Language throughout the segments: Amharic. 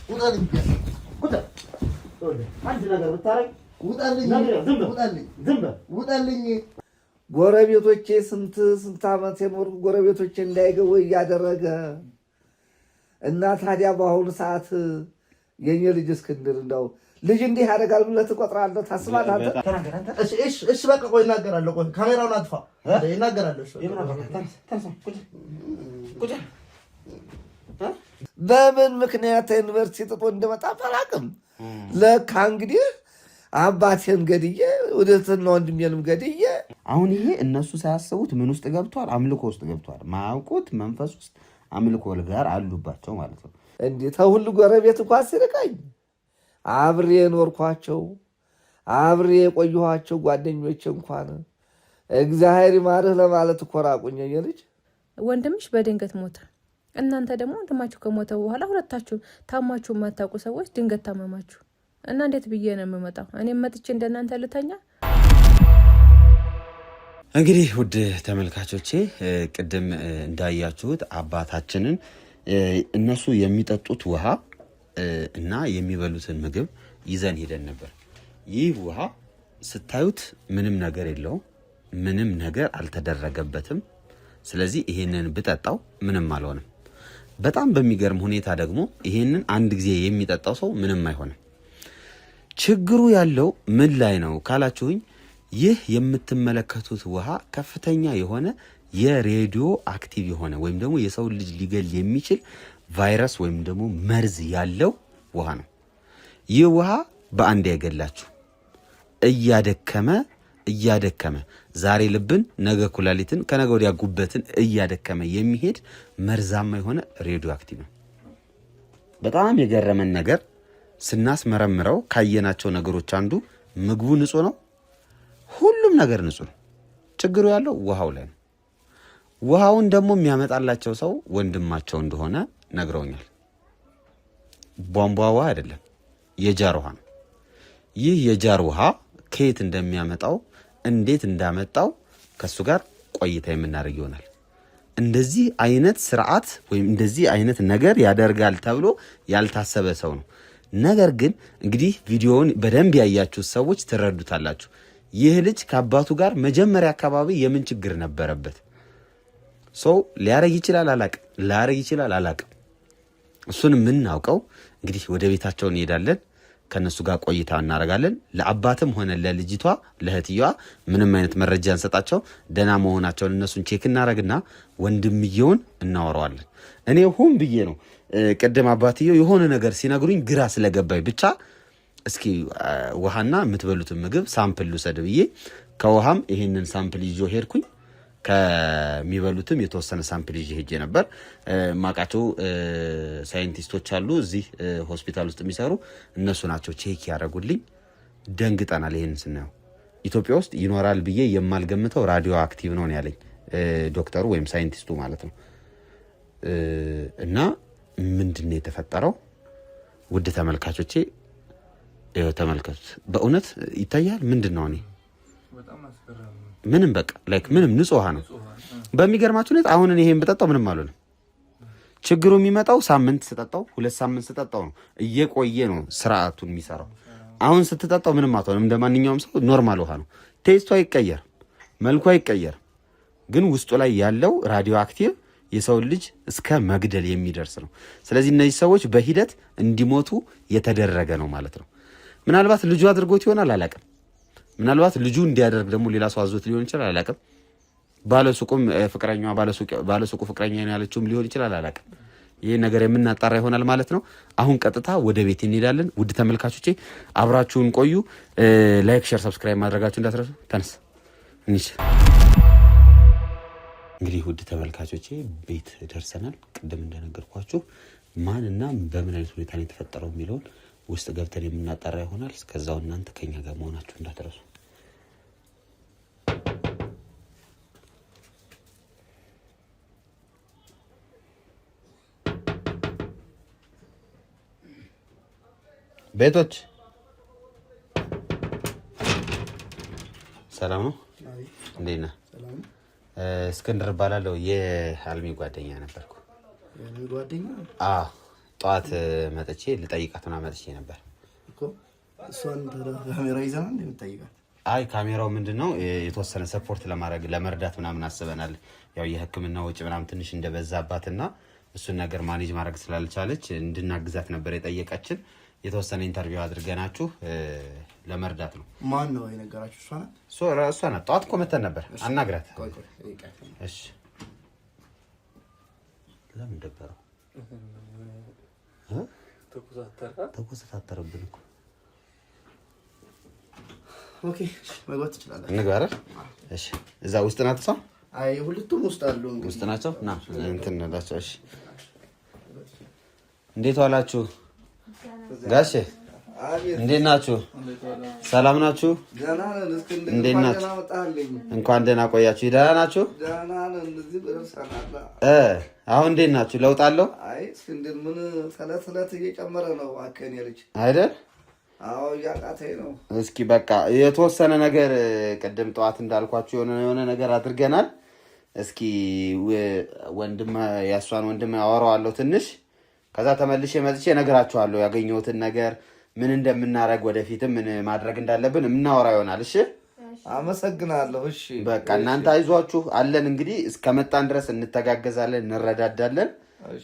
ውጣልኝ ውጣ አንድ ነገር ብታረግ ውጣልኝ ውጣልኝ ጎረቤቶቼ ስንት ዓመት የኖርኩ ጎረቤቶቼ እንዳይገቡ እያደረገ እና ታዲያ በአሁኑ ሰዓት የኔ ልጅ እስክንድር እንደው ልጅ እንዲህ ያደርጋል ብለህ ትቆጥራለህ? ታስባለህ አንተ? እሺ በቃ ቆይ እናገራለሁ። ቆይ ካሜራውን አጥፋ እናገራለሁ። በምን ምክንያት ዩኒቨርሲቲ ጥጦ እንደመጣ አላውቅም። ለካ እንግዲህ አባቴን ገድዬ ወደትና ወንድሜንም ገድዬ አሁን ይሄ እነሱ ሳያስቡት ምን ውስጥ ገብቷል? አምልኮ ውስጥ ገብቷል። ማያውቁት መንፈስ ውስጥ አምልኮ ጋር አሉባቸው ማለት ነው። እንዴ ተሁሉ ጎረቤት እንኳን ሲርቀኝ አብሬ የኖርኳቸው አብሬ የቆየኋቸው ጓደኞች እንኳን እግዚአብሔር ይማርህ ለማለት እኮ ራቁኝ። ልጅ ወንድምሽ በድንገት ሞተ። እናንተ ደግሞ ወንድማችሁ ከሞተ በኋላ ሁለታችሁ ታማችሁ የማታውቁ ሰዎች ድንገት ታመማችሁ እና እንዴት ብዬ ነው የምመጣው? እኔም መጥቼ እንደናንተ ልተኛ? እንግዲህ ውድ ተመልካቾቼ ቅድም እንዳያችሁት አባታችንን እነሱ የሚጠጡት ውሃ እና የሚበሉትን ምግብ ይዘን ሄደን ነበር። ይህ ውሃ ስታዩት ምንም ነገር የለውም፣ ምንም ነገር አልተደረገበትም። ስለዚህ ይሄንን ብጠጣው ምንም አልሆነም። በጣም በሚገርም ሁኔታ ደግሞ ይሄንን አንድ ጊዜ የሚጠጣው ሰው ምንም አይሆንም። ችግሩ ያለው ምን ላይ ነው ካላችሁኝ፣ ይህ የምትመለከቱት ውሃ ከፍተኛ የሆነ የሬዲዮ አክቲቭ የሆነ ወይም ደግሞ የሰው ልጅ ሊገል የሚችል ቫይረስ ወይም ደግሞ መርዝ ያለው ውሃ ነው። ይህ ውሃ በአንድ ያገላችሁ እያደከመ ዛሬ ልብን ነገ ኩላሊትን ከነገ ወዲያ ጉበትን እያደከመ የሚሄድ መርዛማ የሆነ ሬዲዮ አክቲቭ ነው። በጣም የገረመን ነገር ስናስመረምረው ካየናቸው ነገሮች አንዱ ምግቡ ንጹህ ነው። ሁሉም ነገር ንጹህ ነው። ችግሩ ያለው ውሃው ላይ ነው። ውሃውን ደግሞ የሚያመጣላቸው ሰው ወንድማቸው እንደሆነ ነግረውኛል። ቧንቧ ውሃ አይደለም፣ የጃር ውሃ ነው። ይህ የጃር ውሃ ከየት እንደሚያመጣው እንዴት እንዳመጣው ከሱ ጋር ቆይታ የምናደርግ ይሆናል። እንደዚህ አይነት ስርዓት ወይም እንደዚህ አይነት ነገር ያደርጋል ተብሎ ያልታሰበ ሰው ነው። ነገር ግን እንግዲህ ቪዲዮውን በደንብ ያያችሁ ሰዎች ትረዱታላችሁ። ይህ ልጅ ከአባቱ ጋር መጀመሪያ አካባቢ የምን ችግር ነበረበት? ሰው ሊያረግ ይችላል አላቅም። እሱን የምናውቀው እንግዲህ ወደ ቤታቸው እንሄዳለን፣ ከነሱ ጋር ቆይታ እናደርጋለን። ለአባትም ሆነ ለልጅቷ ለእህትየዋ ምንም አይነት መረጃ እንሰጣቸው፣ ደህና መሆናቸውን እነሱን ቼክ እናደርግና ወንድምየውን እናወራዋለን። እኔ ሁን ብዬ ነው ቅድም አባትየው የሆነ ነገር ሲነግሩኝ ግራ ስለገባኝ ብቻ እስኪ ውሃና የምትበሉትን ምግብ ሳምፕል ልውሰድ ብዬ ከውሃም ይሄንን ሳምፕል ይዞ ሄድኩኝ። ከሚበሉትም የተወሰነ ሳምፕል ይዤ ሄጄ ነበር። ማቃቸው ሳይንቲስቶች አሉ እዚህ ሆስፒታል ውስጥ የሚሰሩ፣ እነሱ ናቸው ቼክ ያደረጉልኝ። ደንግጠናል። ይሄን ስናየው ኢትዮጵያ ውስጥ ይኖራል ብዬ የማልገምተው ራዲዮ አክቲቭ ነው ያለኝ ዶክተሩ ወይም ሳይንቲስቱ ማለት ነው። እና ምንድነው የተፈጠረው? ውድ ተመልካቾቼ ተመልከቱት። በእውነት ይታያል። ምንድነው እኔ ምንም በቃ ምንም ንጹህ ውሃ ነው። በሚገርማችሁ ሁኔታ አሁን እኔ ይሄን በጠጣው ምንም አልሆነም። ችግሩ የሚመጣው ሳምንት ስጠጣው 2 ሳምንት ስጠጣው ነው እየቆየ ነው ስርዓቱን የሚሰራው። አሁን ስትጠጣው ምንም አትሆንም። እንደማንኛውም ሰው ኖርማል ውሃ ነው። ቴስቱ አይቀየር፣ መልኩ አይቀየር፣ ግን ውስጡ ላይ ያለው ራዲዮ አክቲቭ የሰው ልጅ እስከ መግደል የሚደርስ ነው። ስለዚህ እነዚህ ሰዎች በሂደት እንዲሞቱ የተደረገ ነው ማለት ነው። ምናልባት ልጁ አድርጎት ይሆናል አላቅም። ምናልባት ልጁ እንዲያደርግ ደግሞ ሌላ ሰው አዞት ሊሆን ይችላል አላቅም። ባለሱቁም ፍቅረኛዋ ባለሱቁ ፍቅረኛ ያለችውም ሊሆን ይችላል አላቅም። ይሄ ነገር የምናጣራ ይሆናል ማለት ነው። አሁን ቀጥታ ወደ ቤት እንሄዳለን። ውድ ተመልካቾቼ አብራችሁን ቆዩ። ላይክ፣ ሼር፣ ሰብስክራይብ ማድረጋችሁ እንዳትረሱ። ተነስ እንሂድ። እንግዲህ ውድ ተመልካቾቼ ቤት ደርሰናል። ቅድም እንደነገርኳችሁ ማንና በምን አይነት ሁኔታ ነው የተፈጠረው የሚለውን ውስጥ ገብተን የምናጣራ ይሆናል። እስከዛው እናንተ ከኛ ጋር መሆናችሁ እንዳትረሱ። ቤቶች ሰላም ነው? እንዴት ነህ? እስክንድር እባላለሁ። የአልሚ ጓደኛ ነበርኩ። የአልሚ ጓደኛ? አዎ። ጠዋት መጥቼ ልጠይቃትና መጥቼ ነበር እኮ እሷን ካሜራ ይዘና እንደምትጠይቃት አይ ካሜራው ምንድነው የተወሰነ ሰፖርት ለማድረግ ለመርዳት ምናምን አስበናል ያው የህክምና ወጪ ምናምን ትንሽ እንደበዛባትና እሱን ነገር ማኔጅ ማድረግ ስላልቻለች እንድናግዛት ነበር የጠየቀችን የተወሰነ ኢንተርቪው አድርገናችሁ ለመርዳት ነው ማን ነው የነገራችሁ እሷ ናት ጠዋት እኮ መተን ነበር አናግራት እሺ ለምን ደበረው ተኮሳተረብን እኮ ኦኬ መግባት ትችላለህ እንግባ አይደል እሺ እዛ ውስጥ ናት እሷ አይ ሁለቱም ውስጥ አሉ እንግዲህ ውስጥ ናቸው ና እንትን እንላቸው እሺ እንዴት ዋላችሁ ጋሼ እንዴት ናችሁ ሰላም ናችሁ እንዴት ናችሁ እንኳን ደህና ቆያችሁ ደህና ናችሁ አሁን እንዴት ናችሁ ለውጥ አለው አይ እስክንድር ምን ሰለት እየጨመረ ነው አከኔ ልጅ አይደል አዎ ያቃተኝ ነው እስኪ በቃ የተወሰነ ነገር ቀደም ጠዋት እንዳልኳችሁ የሆነ ነገር አድርገናል እስኪ ወንድም ያሷን ወንድም አወራዋለሁ ትንሽ ከዛ ተመልሼ መጥቼ እነግራችኋለሁ ያገኘሁትን ነገር ምን እንደምናረግ ወደፊትም ምን ማድረግ እንዳለብን እናወራ ይሆናል እሺ አመሰግናለሁ እሺ በቃ እናንተ አይዟችሁ አለን እንግዲህ እስከመጣን ድረስ እንተጋገዛለን እንረዳዳለን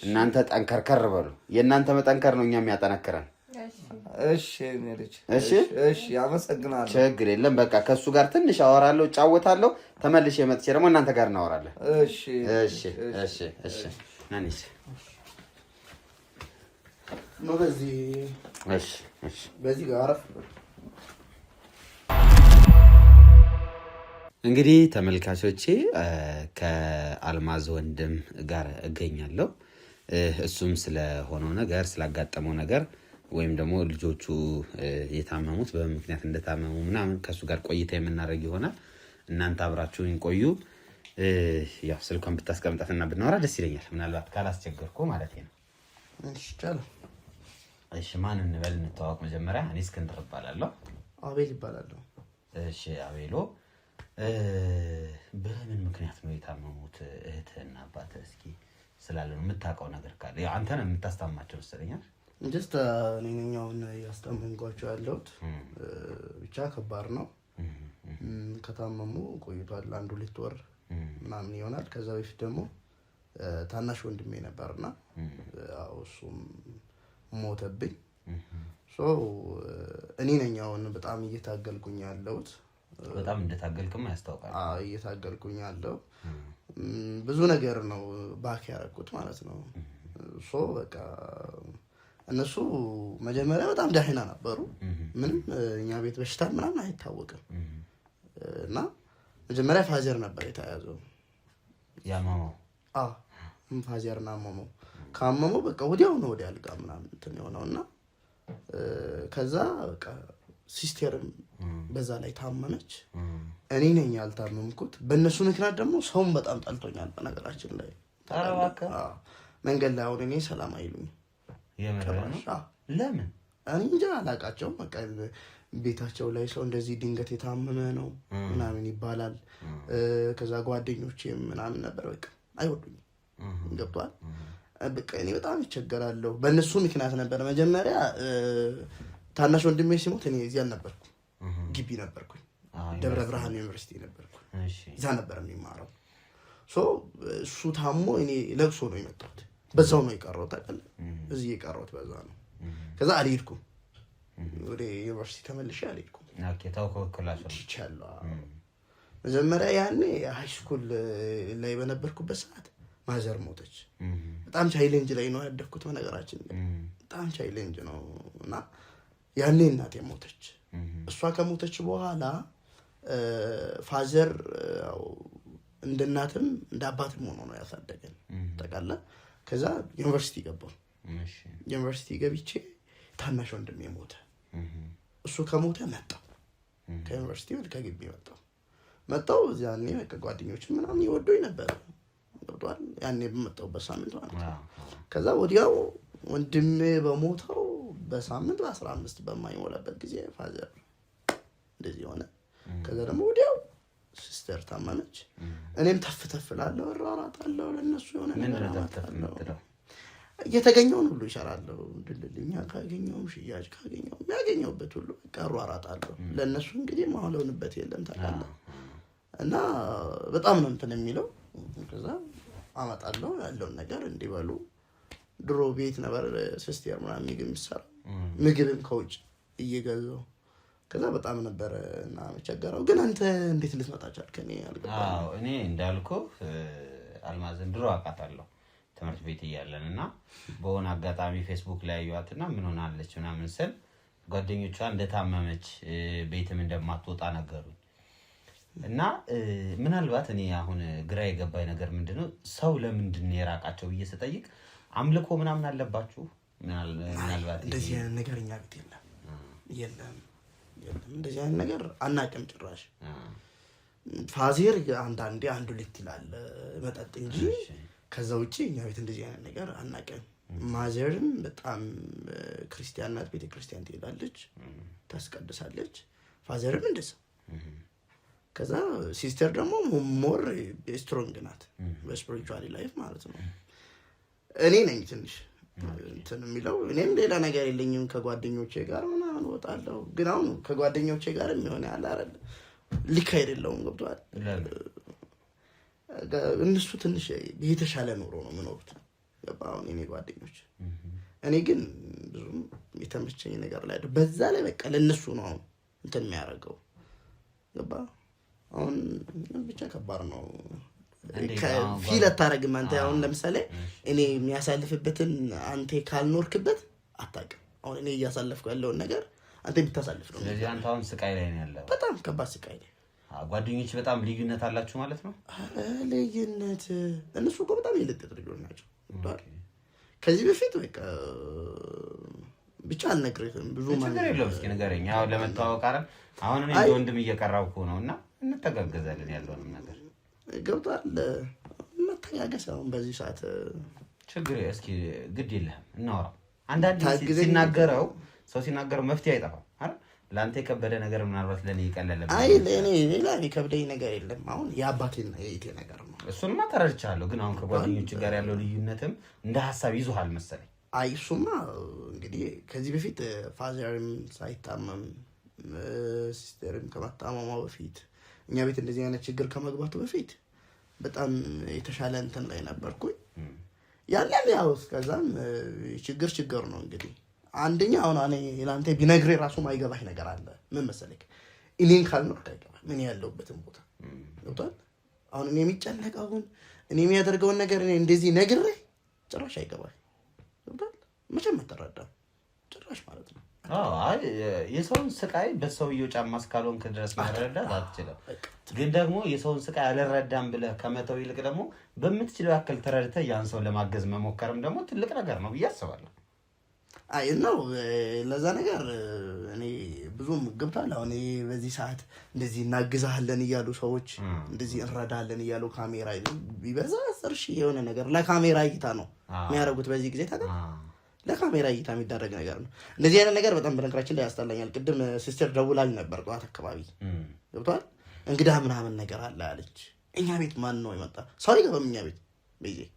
እናንተ ጠንከርከር በሉ የእናንተ መጠንከር ነው እኛም ያጠነክረን እሺ ነልጅ እሺ እሺ አመሰግናለሁ ችግር የለም በቃ ከሱ ጋር ትንሽ አወራለሁ ጫወታለሁ ተመልሼ መጥቼ ደግሞ እናንተ ጋር እናወራለን እሺ እሺ እሺ እሺ ናኒስ ነው በዚህ እሺ እሺ በዚህ ጋር አረፍ እንግዲህ ተመልካቾቼ ከአልማዝ ወንድም ጋር እገኛለሁ እሱም ስለሆነው ነገር ስላጋጠመው ነገር ወይም ደግሞ ልጆቹ የታመሙት በምክንያት እንደታመሙ ምናምን ከሱ ጋር ቆይታ የምናደርግ ይሆናል እናንተ አብራችሁን ቆዩ ያው ስልኳን ብታስቀምጣትና ብናወራ ደስ ይለኛል ምናልባት ካላስቸገርኩ ማለት ነው እሺ ቻለ እሺ ማን እንበል እንተዋወቅ መጀመሪያ እኔ እስክንድር እባላለሁ አቤል ይባላለሁ እሺ አቤሎ በምን ምክንያት ነው የታመሙት እህትና አባት እስኪ ስላለው የምታውቀው ነገር ካለ ያው አንተ ነህ የምታስታማቸው መሰለኛል ጀስት እኔኛውን ያስታመምኳቸው ያለሁት ብቻ ከባድ ነው ከታመሙ ቆይቷል 1-2 ወር ምናምን ይሆናል ከዛ በፊት ደግሞ ታናሽ ወንድሜ ነበርና ያው እሱም ሞተብኝ እኔ ነኛውን በጣም እየታገልኩኝ ያለሁት በጣም እንደታገልክም ያስታውቃል እየታገልኩኝ ያለው ብዙ ነገር ነው ባክ ያረኩት ማለት ነው በቃ እነሱ መጀመሪያ በጣም ደህና ነበሩ ምንም እኛ ቤት በሽታ ምናምን አይታወቅም እና መጀመሪያ ፋዘር ነበር የተያዘው ያማማው ፋዘርና ማማው ካማማው በቃ ወዲያው ነው ወዲያ አልጋ ምናምን እንትን የሆነውና ከዛ በቃ ሲስተርም በዛ ላይ ታመመች እኔ ነኝ ያልታመምኩት በእነሱ ምክንያት ደግሞ ሰውም በጣም ጠልቶኛል በነገራችን ላይ ታረባካ መንገድ ላይ አሁን እኔ ሰላም አይሉኝ ለምን እኔ እንጃ አላውቃቸውም በቃ ቤታቸው ላይ ሰው እንደዚህ ድንገት የታመመ ነው ምናምን ይባላል ከዛ ጓደኞቼም ምናምን ነበር በቃ አይወዱኝም ገብቷል በቃ እኔ በጣም ይቸገራለሁ በእነሱ ምክንያት ነበር መጀመሪያ ታናሽ ወንድሜ ሲሞት እኔ እዚያ ነበርኩ ግቢ ነበርኩኝ ደብረ ብርሃን ዩኒቨርሲቲ ነበርኩ እዛ ነበር የሚማረው እሱ ታሞ እኔ ለቅሶ ነው የመጣሁት በዛው ነው የቀረው ታውቃለህ እዚህ የቀረውት በዛ ነው ከዛ አልሄድኩም ወደ ዩኒቨርሲቲ ተመልሼ አልሄድኩም ኦኬ ታውቀውላችሁ ይቻላል መጀመሪያ ያኔ ሃይ ስኩል ላይ በነበርኩበት ሰዓት ማዘር ሞተች በጣም ቻሌንጅ ላይ ነው ያደኩት በነገራችን በጣም ቻሌንጅ ነው እና ያኔ እናቴ ሞተች እሷ ከሞተች በኋላ ፋዘር እንደ እናትም እንደ አባትም ሆኖ ነው ያሳደገን ታውቃለህ ከዛ ዩኒቨርሲቲ ገባሁ ዩኒቨርሲቲ ገብቼ ታናሽ ወንድሜ ሞተ እሱ ከሞተ መጣሁ ከዩኒቨርሲቲ ወደ ከግቢ መጣሁ ያኔ ጓደኞች ምናምን ይወዱኝ ነበር ገብቷል ያኔ በመጣሁበት ሳምንት ማለት ነው ከዛ ወዲያው ወንድሜ በሞተው በሳምንት 15 በማይሞላበት ጊዜ ፋዘር እንደዚህ ሆነ ከዛ ደግሞ ወዲያው ሲስተር ታመመች እኔም ተፍተፍላለሁ እራራታለሁ ለነሱ የሆነ ነገር አማታለሁ የተገኘውን ሁሉ ይሰራለሁ። ድልልኛ ካገኘውም ሽያጭ ካገኘው የሚያገኘውበት ሁሉ ቀሩ አራጣለሁ። ለእነሱ እንግዲህ ማለውንበት የለም ታውቃለህ። እና በጣም ነው እንትን የሚለው። ከዛ አመጣለሁ ያለውን ነገር እንዲበሉ። ድሮ ቤት ነበር ሲስተር ምናምን ምግብ የሚሰራው ምግብም ከውጭ እየገዛው ከዛ በጣም ነበር እና መቸገረው። ግን አንተ እንዴት ልትመጣ ቻልክ? እኔ አልገባኝም። እኔ እንዳልኩህ አልማዝን ድሮ አውቃታለሁ ትምህርት ቤት እያለንና በሆነ አጋጣሚ ፌስቡክ ላይ ያዩዋትና ምን ሆናለች ምናምን ስል ጓደኞቿ እንደታመመች ቤትም እንደማትወጣ ነገሩኝ። እና ምናልባት እኔ አሁን ግራ የገባኝ ነገር ምንድነው ሰው ለምንድን ነው የራቃቸው ብዬ ስጠይቅ አምልኮ ምናምን አለባችሁ ምናልባት እንደዚህ አይነት ነገር እኛ ቤት የለም እንደዚህ አይነት ነገር አናውቅም ጭራሽ። ፋዘር አንዳንዴ አንዱ ልት ይላል መጠጥ እንጂ ከዛ ውጪ እኛ ቤት እንደዚህ አይነት ነገር አናውቅም። ማዘርም በጣም ክርስቲያን ናት፣ ቤተክርስቲያን ትሄዳለች፣ ታስቀድሳለች። ፋዘርም እንደዛ። ከዛ ሲስተር ደግሞ ሞር ስትሮንግ ናት በስፒሪቹዋሊ ላይፍ ማለት ነው። እኔ ነኝ ትንሽ እንትን የሚለው እኔም ሌላ ነገር የለኝም። ከጓደኞቼ ጋር ምናምን ወጣለሁ። ግን አሁን ከጓደኞቼ ጋር የሚሆን ያለ አይደል ልክ አይደለውም። ገብቷል። እነሱ ትንሽ የተሻለ ኑሮ ነው የሚኖሩት። ገባ? አሁን እኔ ጓደኞች እኔ ግን ብዙም የተመቸኝ ነገር ላይ አይደል። በዛ ላይ በቃ ለነሱ ነው አሁን እንትን የሚያደርገው። ገባ? አሁን ብቻ ከባድ ነው። ፊል አታረግም አንተ። አሁን ለምሳሌ እኔ የሚያሳልፍበትን አንተ ካልኖርክበት አታውቅም። አሁን እኔ እያሳለፍኩ ያለውን ነገር አንተ ብታሳልፍ ነው። ስለዚህ አንተ አሁን ስቃይ ላይ ነው ያለው። በጣም ከባድ ስቃይ ላይ። ጓደኞች በጣም ልዩነት አላችሁ ማለት ነው? ልዩነት እነሱ እኮ በጣም የለጠጥ ልጆች ናቸው። ከዚህ በፊት በቃ ብቻ አልነግርህም ብዙ ማለት ነው። የለውም። እስኪ ንገረኝ። አሁን ለመተዋወቅ አይደል? አሁን እኔ ወንድም እየቀራውኩ ነውና እንተጋገዛለን ያለውንም ነገር ገብቷል። መተጋገስ አሁን በዚህ ሰዓት ችግር እስኪ ግድ የለህም እናወራው። አንዳንዴ ሲናገረው ሰው ሲናገረው መፍትሄ አይጠፋም አይደል? ለአንተ የከበደ ነገር ምናልባት ለኔ ይቀለለ። አይ ለኔ ሌላ የከበደኝ ነገር የለም። አሁን የአባቴና የእቴ ነገር ነው። እሱንማ ተረድቻለሁ። ግን አሁን ከጓደኞች ጋር ያለው ልዩነትም እንደ ሐሳብ ይዞሃል መሰለኝ። አይ እሱማ እንግዲህ ከዚህ በፊት ፋዘርም ሳይታመም ሲስተርም ከመታመሟ በፊት እኛ ቤት እንደዚህ አይነት ችግር ከመግባቱ በፊት በጣም የተሻለ እንትን ላይ ነበርኩኝ። ያንን ያው እስከዛም ችግር ነው እንግዲህ። አንደኛ አሁን እኔ ላንተ ቢነግሬ ራሱ ማይገባህ ነገር አለ። ምን መሰለክ እኔን ካልኖርክ አይገባህ ምን ያለውበትን ቦታ ገብቷል። አሁን እኔ የሚጨነቀውን እኔ የሚያደርገውን ነገር እኔ እንደዚህ ነግሬ ጭራሽ አይገባህ ገብቷል። መቼም አትረዳም ጭራሽ ማለት ነው። አይ የሰውን ስቃይ በሰውየው ጫማ እስካልሆንክ ድረስ መረዳት አትችልም። ግን ደግሞ የሰውን ስቃይ አልረዳም ብለህ ከመተው ይልቅ ደግሞ በምትችለው ያክል ተረድተህ ያን ሰው ለማገዝ መሞከርም ደግሞ ትልቅ ነገር ነው ብዬ አስባለሁ። አይ ነው ለዛ ነገር እኔ ብዙም ገብቷል። አሁን በዚህ ሰዓት እንደዚህ እናግዛለን እያሉ ሰዎች እንደዚህ እንረዳለን እያሉ ካሜራ ቢበዛ ሰርሽ የሆነ ነገር ለካሜራ እይታ ነው የሚያደርጉት በዚህ ጊዜ ታዲያ ለካሜራ እይታ የሚደረግ ነገር ነው። እንደዚህ አይነት ነገር በጣም በነገራችን ላይ ያስጠላኛል። ቅድም ሲስተር ደውላኝ ነበር ጠዋት አካባቢ ገብቷል። እንግዳ ምናምን ነገር አለ አለች። እኛ ቤት ማን ነው የመጣ? ሰው አይገባም እኛ ቤት በዚህ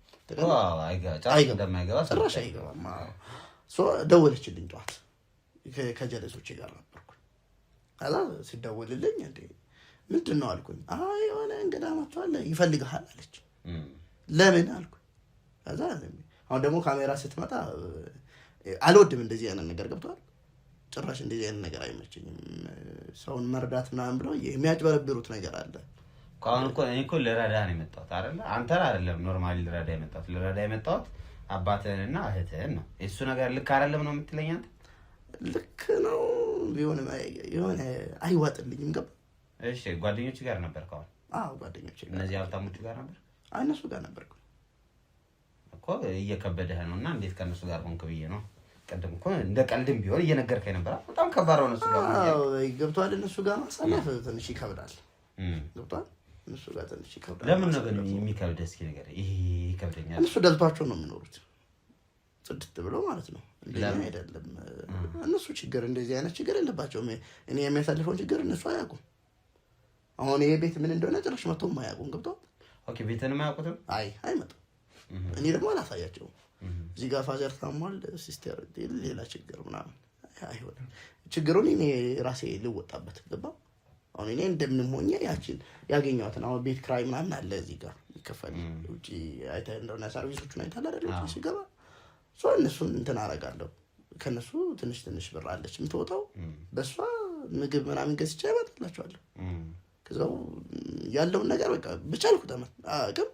ጭራሽ አይገባም። ደወለችልኝ ጠዋት ከጀለሶቼ ጋር ነበርኩ። ከዛ ሲደወልልኝ እንዴ ምንድን ነው አልኩኝ። አይ የሆነ እንግዳ መጥቷል ይፈልግሃል አለች። ለምን አልኩ። ከዛ አሁን ደግሞ ካሜራ ስትመጣ አልወድም እንደዚህ አይነት ነገር ገብቷል። ጭራሽ እንደዚህ አይነት ነገር አይመቸኝም። ሰውን መርዳት ምናምን ብለው የሚያጭበረብሩት ነገር አለ። አሁን እኔ እኮ ልረዳ ነው የመጣሁት አይደለ? አንተን አይደለም ኖርማሊ ልረዳ የመጣሁት አባትህንና እህትህን ነው። እሱ ነገር ልክ አይደለም ነው የምትለኝ አንተ? ልክ ነው የሆነ አይዋጥልኝም። ገባ? እሺ ጓደኞች ጋር ነበር ካሁን? አዎ ጓደኞች ጋር። እነዚህ ሀብታሞች ጋር ነበር? እነሱ ጋር ነበርኩ እኮ። እየከበደህ ነውና እንዴት ከነሱ ጋር ሆንክ ብዬ ነው። ቀደም እኮ እንደ ቀልድም ቢሆን እየነገርከኝ ነበር። በጣም ከባድ ነው እነሱ ጋር። አዎ ገብቷል። እነሱ ጋር ማሳለፍ ትንሽ ይከብዳል። ገብቷል። እነሱ ጋር ትንሽ ይከብዳል። ለምን ነው ግን የሚከብድ? እስኪ ነገር ይሄ ይከብደኛል። እነሱ ደልቷቸው ነው የሚኖሩት ጽድት ብለው ማለት ነው። እንደኛ አይደለም። እነሱ ችግር እንደዚህ አይነት ችግር የለባቸውም። እኔ የሚያሳልፈውን ችግር እነሱ አያውቁም። አሁን ይሄ ቤት ምን እንደሆነ ጭራሽ መጥተው አያውቁም። ገብቷል። ኦኬ ቤትንም አያውቁትም። አይመጡም። እኔ ደግሞ አላሳያቸውም። እዚህ ጋር ፋዘር ታሟል፣ ሲስተር ሌላ ችግር ምናምን አይሆንም። ችግሩን እኔ ራሴ ልወጣበት ገባ። አሁን እኔ እንደምንም ሆኜ ያችን ያገኘኋትን አሁን ቤት ክራይ ምናምን አለ እዚህ ጋር ይከፈል ውጪ አይተ እንደሆነ ሰርቪሶቹን አይታለ አይደል ሲገባ ሰው እነሱን እንትን አደርጋለሁ። ከነሱ ትንሽ ብር አለች የምትወጣው በሷ ምግብ ምናምን ገዝቼ አመጣላቸዋለሁ። ከዛው ያለውን ነገር በቃ በቻልኩት አቅም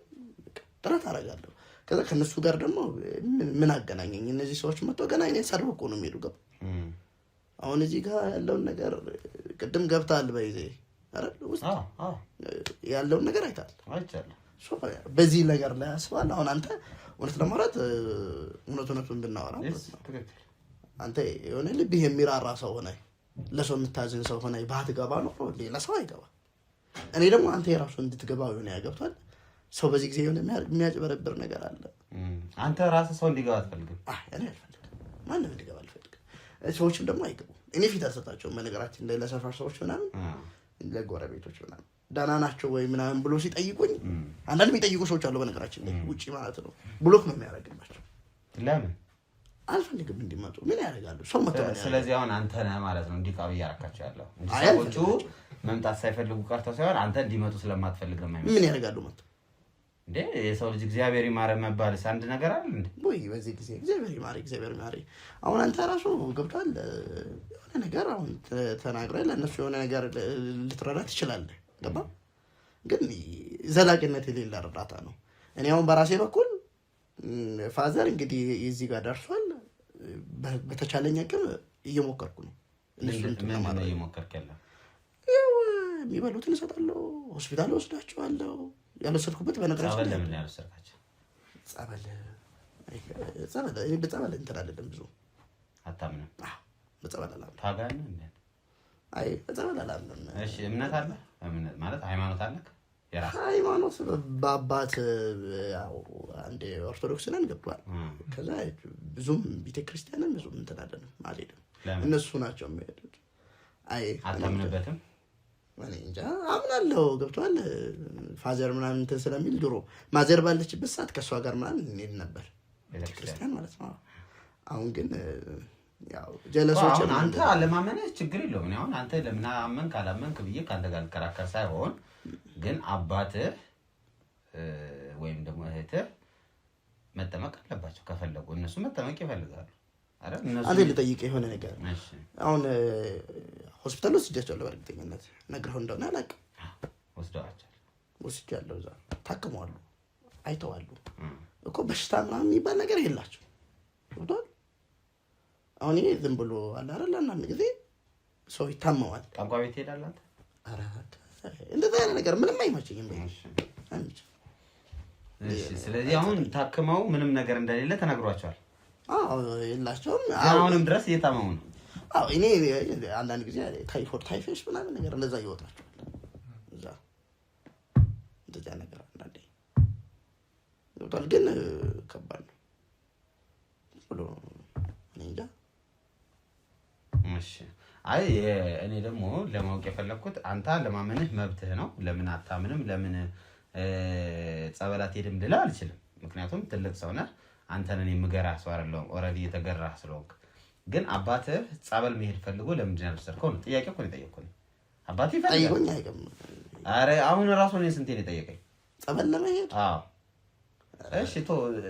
ጥረት አደርጋለሁ። ከዛ ከነሱ ጋር ደግሞ ምን አገናኘኝ? እነዚህ ሰዎች መጥተው ገና እኔን ሰርብ እኮ ነው የሚሄዱ ገባ። አሁን እዚህ ጋር ያለውን ነገር ቅድም ገብታል በይዜ አይደል ውስጥ ያለውን ነገር አይቻለሁ። በዚህ ነገር ላይ አስባል። አሁን አንተ እውነት ለማውራት እውነቱን ብናወራ አንተ የሆነ ልብህ የሚራራ ሰው ሆነ ለሰው የምታዝን ሰው ሆነ ባትገባ ነው ሌላ ሰው አይገባ። እኔ ደግሞ አንተ የራሱ እንድትገባው የሆነ ያገብቷል። ሰው በዚህ ጊዜ የሆነ የሚያጭበረብር ነገር አለ። አንተ ራስህ ሰው እንዲገባ አትፈልግም? እኔ አልፈልግም። ማንም እንዲገባ አልፈልግም። ሰዎችም ደግሞ አይገቡም። እኔ ፊት አልሰጣቸውም። በነገራችን ላይ ለሰፈር ሰዎች ምናምን ለጎረቤቶች ምናምን ዳና ናቸው ወይ ምናምን ብሎ ሲጠይቁኝ አንዳንድ የሚጠይቁ ሰዎች አሉ። በነገራችን ላይ ውጪ ማለት ነው ብሎክ ነው የሚያደርግባቸው። ለምን አልፈልግም እንዲመጡ ምን ያደርጋሉ? ሰው መተው። ስለዚህ አሁን አንተ ነህ ማለት ነው እንዲቃብ እያረካቸው ያለው። ሰዎቹ መምጣት ሳይፈልጉ ቀርተው ሳይሆን አንተ እንዲመጡ ስለማትፈልግ ነው የማይመጡ። ምን ያደርጋሉ መተው እንዴ? የሰው ልጅ እግዚአብሔር ይማረ መባልስ አንድ ነገር አይደል እንዴ? ወይ በዚህ ጊዜ እግዚአብሔር ይማረ። አሁን አንተ ራሱ ገብቷል የሆነ ነገር አሁን ተናግረህ ለእነሱ የሆነ ነገር ልትረዳ ትችላለህ። ገባ? ግን ዘላቂነት የሌለ እርዳታ ነው። እኔ አሁን በራሴ በኩል ፋዘር እንግዲህ እዚህ ጋር ደርሷል። በተቻለኝ አቅም እየሞከርኩ ነው። ምን እየሞከርክ ያለው? የሚበሉትን እሰጣለሁ፣ ሆስፒታል ወስዳቸዋለሁ። ያልወሰድኩበት በነገራችን ላይ ለምን ያልወሰድካቸው? ጸበል እንትን አይደለም ብዙ አታምንም? በጸበል አላምንም። ታጋን እንዴ? አይ በጸበል አላምንም። እሺ እምነት አለ? እምነት ማለት ሃይማኖት አለክ? ሃይማኖት በአባት ያው አንድ ኦርቶዶክስ ነን ገብቷል። ከዛ ብዙም ቤተክርስቲያንን ብዙም እንትን አይደለም አልሄድም። እነሱ ናቸው የሚሄዱት። አይ አታምንበትም? እኔ እንጃ አምናለሁ። ገብቷል። ፋዘር ምናምን እንትን ስለሚል ድሮ ማዘር ባለችበት ሰዓት ከእሷ ጋር ምናምን እንሄድ ነበር ቤተክርስቲያን ማለት ነው። አሁን ግን ያው ጀለሶች አንተ አለማመንህ ችግር የለውም። እኔ አሁን አንተ ለምን አመንክ ካላመንክ ብዬ ካንተ ጋር ልከራከር ሳይሆን ግን አባትህ ወይም ደግሞ እህትህ መጠመቅ አለባቸው ከፈለጉ። እነሱ መጠመቅ ይፈልጋሉ አይደል? እነሱ አንተ ልጠይቅህ የሆነ ነገር አሁን ሆስፒታል ወስጃቸዋለሁ። በእርግጠኝነት ነግረው እንደሆነ አላውቅም። ወስጃለሁ። እዛ ታክመዋሉ፣ አይተዋሉ እኮ በሽታ ምናምን የሚባል ነገር የላቸው። ገብቶሃል? አሁን ይሄ ዝም ብሎ አለ አይደል? አንዳንድ ጊዜ ሰው ይታመዋል። ጠንቋይ ቤት ትሄዳለህ አንተ? ኧረ እንደዛ አይነት ነገር ምንም አይመቸኝም። እሺ ስለዚህ አሁን ታክመው ምንም ነገር እንደሌለ ተነግሯቸዋል? አዎ የላቸውም። አሁንም ድረስ እየታመሙ ነው? አዎ እኔ አንዳንድ ጊዜ ታይፎይድ ምናምን ነገር እንደዛ ይወጣቸዋል። እዛ እንደዛ ነገር አንዳንዴ ይወጣል። ግን ከባድ ነው ብሎ እኔ እንጃ። እሺ አይ እኔ ደግሞ ለማወቅ የፈለኩት አንተ ለማመንህ መብትህ ነው። ለምን አታምንም? ለምን ጸበላት ሄድም ልላ አልችልም። ምክንያቱም ትልቅ ሰው ነህ። አንተን እኔ የምገራህ ሰው አይደለሁም። ኦልሬዲ የተገራህ ስለሆንክ። ግን አባትህ ጸበል መሄድ ፈልጎ ለምንድን ያልወሰድከው ነው ጥያቄ እኮ ነው የጠየቅኩኝ። አባትህ ይፈልጋል አይገም? አረ አሁን ራሱ እኔ ስንቴ ነው የጠየቀኝ ጸበል ለመሄድ? አዎ እሺ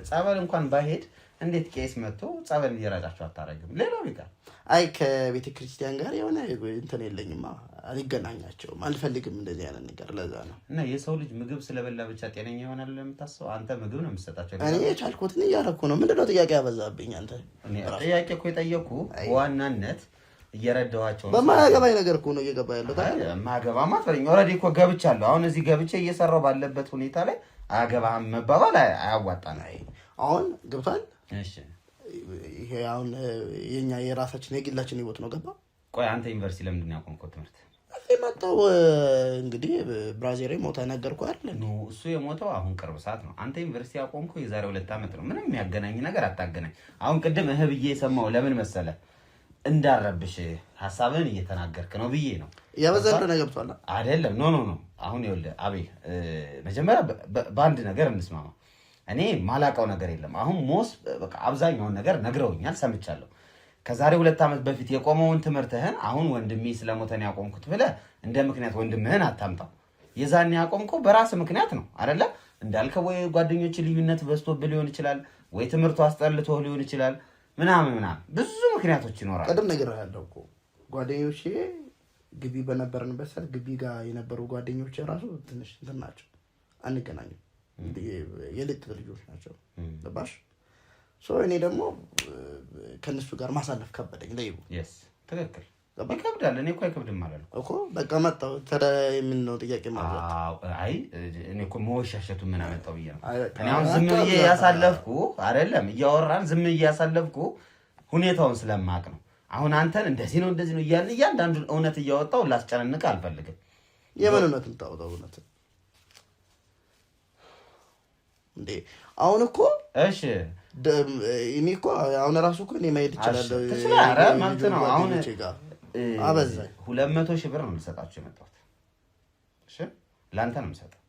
ጸበል እንኳን ባይሄድ እንዴት ቄስ መጥቶ ጸበል እየራጫቸው አታረግም? ሌላው ቢቀር አይ ከቤተ ክርስቲያን ጋር የሆነ እንትን የለኝማ፣ አልገናኛቸውም፣ አልፈልግም እንደዚህ አይነት ነገር። ለዛ ነው እና የሰው ልጅ ምግብ ስለበላ ብቻ ጤነኛ ይሆናል ለምታስበው? አንተ ምግብ ነው የምትሰጣቸው። እኔ የቻልኩትን እያደረኩ ነው። ምንድነው ጥያቄ ያበዛብኝ አንተ? ጥያቄ እኮ የጠየኩ በዋናነት እየረዳኋቸው በማያገባኝ ነገር እኮ ነው እየገባ ያለው። ማገባማ አትበለኝ። ኦልሬዲ እኮ ገብቻለሁ። አሁን እዚህ ገብቼ እየሰራሁ ባለበት ሁኔታ ላይ አያገባህም መባባል አያዋጣም። አሁን ገብቷል። እሺ ይሄ አሁን የኛ የራሳችን የግላችን ህይወት ነው። ገባ? ቆይ አንተ ዩኒቨርሲቲ ለምንድን ነው ያቆምከው ትምህርት? የመጣው እንግዲህ ብራዚል ሞታ ነገርኩህ አይደል? ኖ እሱ የሞተው አሁን ቅርብ ሰዓት ነው። አንተ ዩኒቨርሲቲ ያቆምከው የዛሬ 2 ዓመት ነው። ምንም የሚያገናኝ ነገር አታገናኝ። አሁን ቅድም ብዬ የሰማው ለምን መሰለ? እንዳረብሽ ሐሳብን እየተናገርክ ነው ብዬ ነው። ያበዛል ነገር ገብቷል አይደለም? ኖ አሁን ይኸውልህ አቤል፣ መጀመሪያ በአንድ ነገር እንስማማ። እኔ ማላቀው ነገር የለም። አሁን በቃ አብዛኛውን ነገር ነግረውኛል፣ ሰምቻለሁ። ከዛሬ 2 ዓመት በፊት የቆመውን ትምህርትህን አሁን ወንድሜ ስለሞተን ያቆምኩት ብለህ እንደ ምክንያት ወንድምህን አታምጣው። የዛኔ ያቆምከው በራስ ምክንያት ነው አይደለ? እንዳልከው ወይ ጓደኞች ልዩነት በዝቶብህ ሊሆን ይችላል፣ ወይ ትምህርቱ አስጠልቶ ሊሆን ይችላል፣ ምናምን ብዙ ምክንያቶች ይኖራሉ። ቀደም ነገር ያለው እኮ ጓደኞቼ ግቢ በነበርንበት ሰዓት ግቢ ጋር የነበሩ ጓደኞቼ ራሱ ትንሽ እንትን ናቸው፣ አንገናኝም። የልጥ ልጆች ናቸው ገባሽ? እኔ ደግሞ ከነሱ ጋር ማሳለፍ ከበደኝ። ለይቡ ትክክል ይከብዳል። እኔ እኮ አይከብድም አላልኩም እኮ በቃ መጣሁ። ታዲያ የምን ነው ጥያቄ ማለት? አይ እኔ እኮ መወሻሸቱ ምን አመጣው ብዬ ነው። እኔ አሁን ዝም ብዬ ያሳለፍኩ አይደለም፣ እያወራን ዝም ብዬ ያሳለፍኩ ሁኔታውን ስለማቅ ነው። አሁን አንተን እንደዚህ ነው እያልን እያንዳንዱን እውነት እያወጣው ላስጨነንቅ አልፈልግም። የምን እውነት የምታወጣው እውነት እንዴ? አሁን እኮ እሺ እኔ እኮ አሁን ራሱ እኮ እኔ ማሄድ እችላለሁ። ኧረ ማለት ነው አሁን አበዛኝ። 200,000 ብር ነው ልሰጣችሁ የመጣሁት። እሺ ለአንተ ነው የምሰጠው።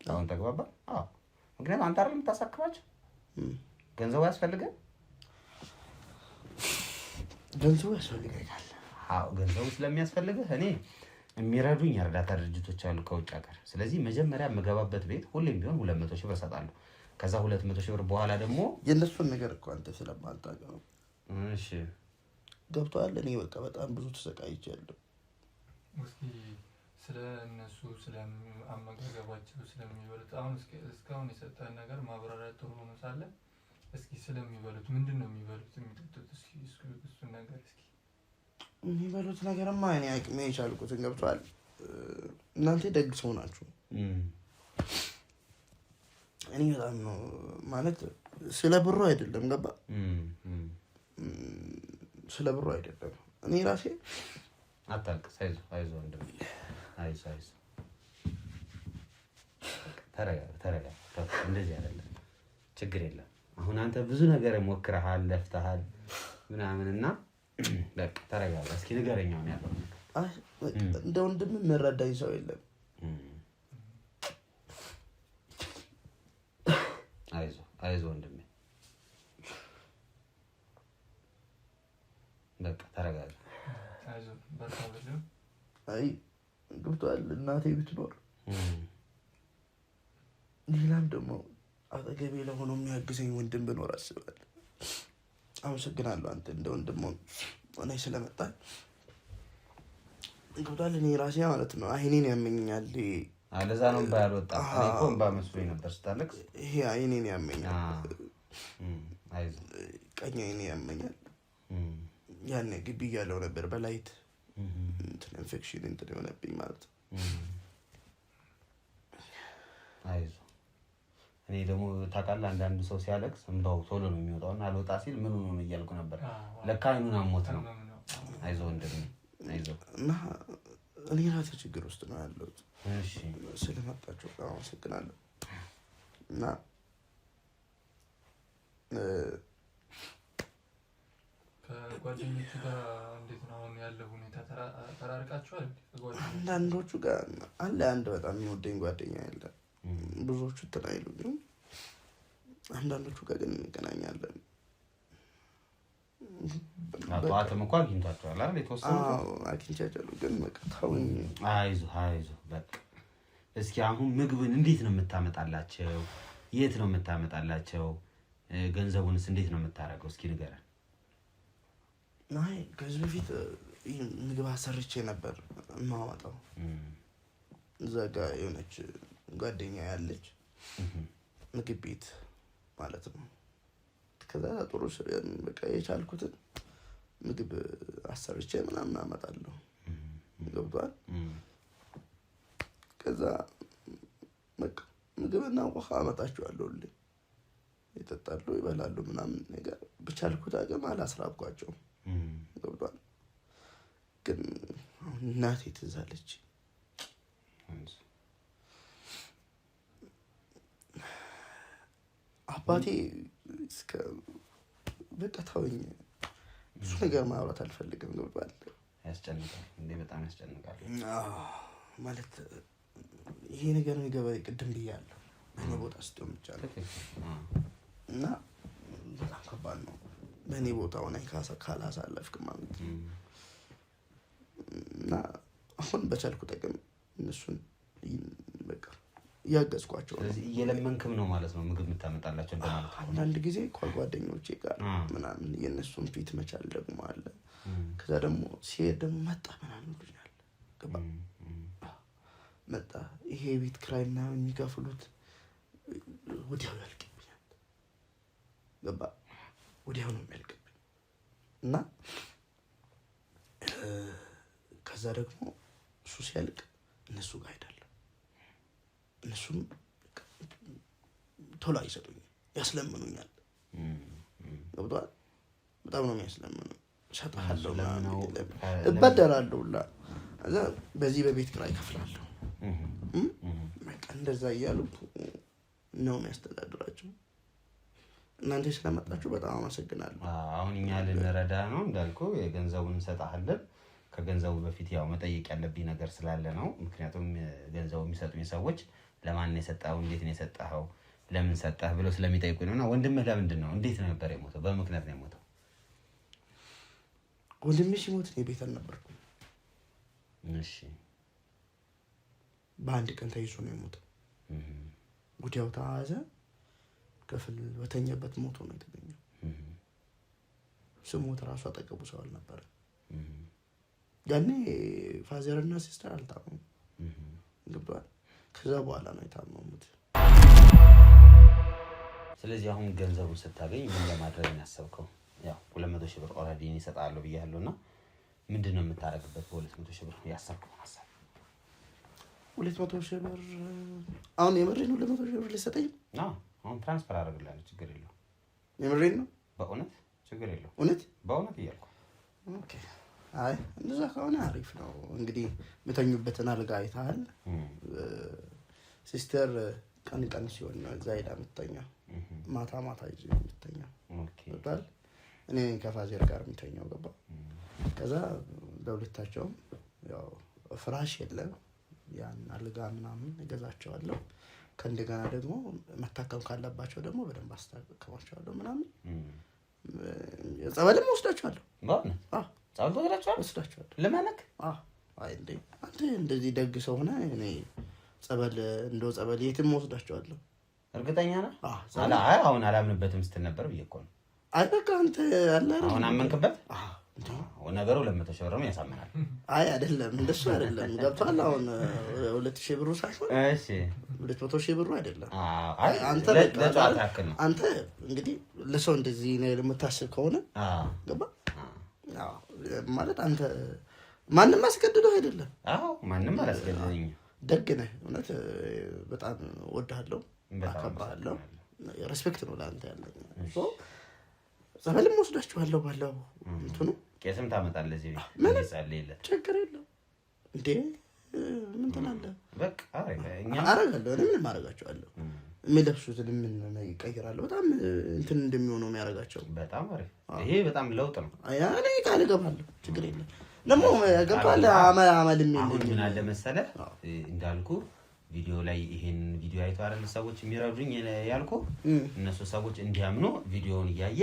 አሁን ተግባባ? አዎ ምክንያቱም አንተ አይደል የምታሳክባቸው። ገንዘቡ ያስፈልጋል። ገንዘቡ ያስፈልጋል። አዎ ገንዘቡ ስለሚያስፈልግህ እኔ የሚረዱኝ የእርዳታ ድርጅቶች አሉ ከውጭ ሀገር። ስለዚህ መጀመሪያ የምገባበት ቤት ሁሌም ቢሆን 200,000 ብር እሰጣለሁ። ከዛ 200,000 ብር በኋላ ደግሞ የእነሱን ነገር እኮ አንተ ስለማታውቅ ነው። እሺ ገብቶሃል። እኔ በቃ በጣም ብዙ ተሰቃይቻለሁ። እስኪ ስለ እነሱ ስለ አመጋገባቸው ስለሚበሉት አሁን እስካሁን የሰጠን ነገር ማብራሪያ ጥሩ ሆኖ ሳለ እስኪ ስለሚበሉት ምንድን ነው የሚበሉት የሚጠጡት? እስኪ እሱን ነገር እስኪ የሚበሉት ነገርማ እኔ አቅሜ የቻልኩትን ገብቶሃል። እናንተ ደግ ሰው ናችሁ። እኔ በጣም ነው ማለት ስለ ብሩ አይደለም ገባ? ስለ ብሩ አይደለም። እኔ ራሴ አታልቅስ፣ አይዞህ ወንድም፣ አይዞህ ተረጋጋ። እንደዚህ አይደለም፣ ችግር የለም። አሁን አንተ ብዙ ነገር ሞክረሃል፣ ለፍተሃል ምናምንና በቃ ተረጋጋ። እስኪ ንገረኝ አሁን ያለው እንደ ወንድም የሚረዳኝ ሰው የለም። አይዞህ ወንድሜ፣ በቃ ተረጋጋ። አይ ገብቶሃል። እናቴ ብትኖር ሌላም ደግሞ አጠገቤ ለሆነው የሚያግዘኝ ወንድም ብኖር አስባለሁ። አመሰግናለሁ አንተ እንደ ወንድም ሆነ ስለመጣ ገብቶሃል። እኔ ራሴ ማለት ነው አይኔን ያመኛል። ለዛ ነው እንባ ያልወጣ። እኔ እኮ እንባ መስሎኝ ነበር ስታለቅስ። ይሄ አይኔን ያመኛል። ቀኝ አይኔ ያመኛል። ያኔ ግቢ እያለሁ ነበር በላይት ኢንፌክሽን የሆነብኝ ማለት ነው። አይዞህ። እኔ ደግሞ ታውቃለህ አንዳንድ ሰው ሲያለቅስ እንባው ቶሎ ነው የሚወጣውና አልወጣ ሲል ምን ሆኖ ነው እያልኩ ነበር። ለካ አይኑን አሞት ነው። አይዞህ ወንድሜ አይዞህ። እና እኔ ራሴ ችግር ውስጥ ነው ያለሁት። እሺ ስለመጣችሁ በጣም አመሰግናለሁ። እና ከጓደኞቹ ጋር እንዴት ነው አሁን ያለው ሁኔታ? ተራርቃችኋል? አንዳንዶቹ ጋር አለ አንድ በጣም የሚወደኝ ጓደኛ ያለ፣ ብዙዎቹ እንትን አይሉኝም። አንዳንዶቹ ጋር ግን እንገናኛለን። ጠዋትም እኮ አግኝቷቸዋል አይደል? የተወሰኑ አግኝቻቸዋለሁ፣ ግን በቃ ተውኝ። አይዞህ በቃ። እስኪ አሁን ምግብን እንዴት ነው የምታመጣላቸው? የት ነው የምታመጣላቸው? ገንዘቡንስ እንዴት ነው የምታደርገው? እስኪ ንገረን። አይ ከዚህ በፊት ምግብ አሰርቼ ነበር የማወጣው። እዛ ጋር የሆነች ጓደኛ ያለች ምግብ ቤት ማለት ነው። ከዛ ጥሩ በቃ የቻልኩትን ምግብ አሰርቼ ምናምን አመጣለሁ። ገብቶሃል? ከዛ በቃ ምግብና ውሃ አመጣቸዋለሁ። ሁሌ ይጠጣሉ፣ ይበላሉ ምናምን ነገር። በቻልኩት አቅም አላስራብኳቸውም። ገብቶሃል? ግን እናቴ ትዝ አለች። አባቴ እስከ በቃ ተወኝ፣ ብዙ ነገር ማውራት አልፈልግም። ገብቶሃል? ያስጨንቃል እንዴ? በጣም ያስጨንቃል። ማለት ይሄ ነገር የሚገባ ቅድም ብያለሁ። በእኔ ቦታ ስትሆን ብቻ ነው። እና በጣም ከባድ ነው በእኔ ቦታ ሆነ ካላሳለፍክ ማለት ነው። እና አሁን በቻልኩ ጠቅም እነሱን በቃ እያገዝኳቸው ነው። እየለመንክም ነው ማለት ነው ምግብ የምታመጣላቸው እንደማለት ነው። አንዳንድ ጊዜ ከጓደኞቼ ጋር ምናምን የእነሱን ፊት መቻል ደግሞ አለ። ከዛ ደግሞ ሲሄድ ደግሞ መጣ ምናምን ይሉኛል። ገባ መጣ ይሄ ቤት ኪራይ ምናምን የሚከፍሉት ወዲያው ያልቅብኛል። ገባ ወዲያው ነው የሚያልቅብኝ። እና ከዛ ደግሞ እሱ ሲያልቅ እነሱ ጋር ሄዳለሁ። እነሱም ቶሎ አይሰጡኝም፣ ያስለምኑኛል። ገብቶሃል? በጣም ነው የሚያስለምኑኝ። እሰጥሃለሁ እበደራለሁ ሁላ እዛ በዚህ በቤት ኪራይ እከፍላለሁ። በቃ እንደዛ እያሉ ነው የሚያስተዳድራቸው። እናንተ ስለመጣችሁ በጣም አመሰግናለሁ። አሁን እኛ ልንረዳ ነው እንዳልኩ የገንዘቡን እንሰጣለን። ከገንዘቡ በፊት ያው መጠየቅ ያለብኝ ነገር ስላለ ነው። ምክንያቱም ገንዘቡ የሚሰጡኝ ሰዎች ለማን ነው የሰጠኸው፣ እንዴት ነው የሰጠኸው፣ ለምን ሰጠህ ብለው ስለሚጠይቁኝ ነውና ወንድምህ ለምንድን ነው እንዴት ነበር የሞተው? በምክንያት ነው የሞተው? ወንድሜ ሲሞት እኔ ቤት አልነበርኩም። እሺ በአንድ ቀን ተይዞ ነው የሞተው። ወዲያው ተያዘ። ክፍል በተኛበት ሞቶ ነው የተገኘው። ስሞት ራሱ አጠገቡ ሰው አልነበረም። ያኔ ፋዘርና ሲስተር አልታመሙም። ገብቶሃል? ከዛ በኋላ ነው የታመሙት። ስለዚህ አሁን ገንዘቡን ስታገኝ ምን ለማድረግ ነው ያሰብከው? ያው 200 ሺህ ብር ኦልሬዲ እኔ እሰጥሃለሁ ብያለሁና ምንድነው የምታረግበት በ200 ሺህ ብር ያሰብከው ሐሳብ? 200 ሺህ ብር አሁን የምሬን ነው። 200 ሺህ ብር ልሰጠኝ? አሁን ትራንስፈር አደርግልሃለሁ፣ ችግር የለውም። የምሬን ነው። በእውነት ችግር የለውም። እውነት በእውነት እያልኩ። ኦኬ አይ እንደዛ ከሆነ አሪፍ ነው። እንግዲህ የምተኙበትን አልጋ አይተሃል። ሲስተር ቀን ቀን ሲሆን ነው እዛ ሄዳ የምትተኛው፣ ማታ ማታ ይዞ የምትተኛው። ኦኬ እኔ ከፋዘር ጋር የምተኛው ገባ። ከዛ ለሁለታቸውም ያው ፍራሽ የለም፣ ያን አልጋ ምናምን እገዛቸዋለሁ። ከእንደገና ደግሞ መታከም ካለባቸው ደግሞ በደንብ አስተካክማቸዋለሁ ምናምን። ጸበልም ወስዳቸዋለሁ። ጸበል ወስዳቸዋለሁ ለማለክ። አይ እንዴ አንተ እንደዚህ ደግ ሰው ሆነ እኔ ጸበል እንደው ጸበል የትም ወስዳቸዋለሁ። እርግጠኛ ነህ? አይ አሁን አላምንበትም ስትል ነበር ብዬ እኮ ነው። አይ በቃ አንተ አለ አይደል አሁን አመንክበት? ነገሩ 200 ሺህ ብር ነው ያሳምናል። አይ አይደለም እንደሱ አይደለም። ገብቷል? አሁን 2000 ብሩ ሳይሆን እሺ 200 ሺህ ብሩ አይደለም። አይ አንተ ለጨዋታ ያክል ነው። አንተ እንግዲህ ለሰው እንደዚህ ነው የምታስብ ከሆነ ገባ? ማለት አንተ ማንንም አስገድዶ አይደለም። ማንንም አላስገድደኝም። ደግ ነህ እውነት። በጣም እወድሃለሁ፣ አከብርሃለሁ። ሪስፔክት ነው ለአንተ ያለኝ። ጸበልም ወስዳችኋለሁ ባለው እንትኑ ቄስም ታመጣለህ እዚህ ምን ይጸልይለት ችግር የለውም እንዴ ምን ትላለህ? በቃ እኛ አረጋለሁ። እኔ ምንም አረጋቸዋለሁ። የሚለብሱትን ምን ይቀይራሉ። በጣም እንትን እንደሚሆነው የሚያረጋቸው በጣም አሪፍ። ይሄ በጣም ለውጥ ነው። እኔ ቃል እገባለሁ፣ ችግር የለም። ደግሞ ገብቶሃል? አመልም የለኝም። ምን አለ መሰለህ እንዳልኩ ቪዲዮ ላይ ይሄን ቪዲዮ አይቶ አይደል ሰዎች የሚረዱኝ ያልኩ እነሱ ሰዎች እንዲያምኑ ቪዲዮውን እያየ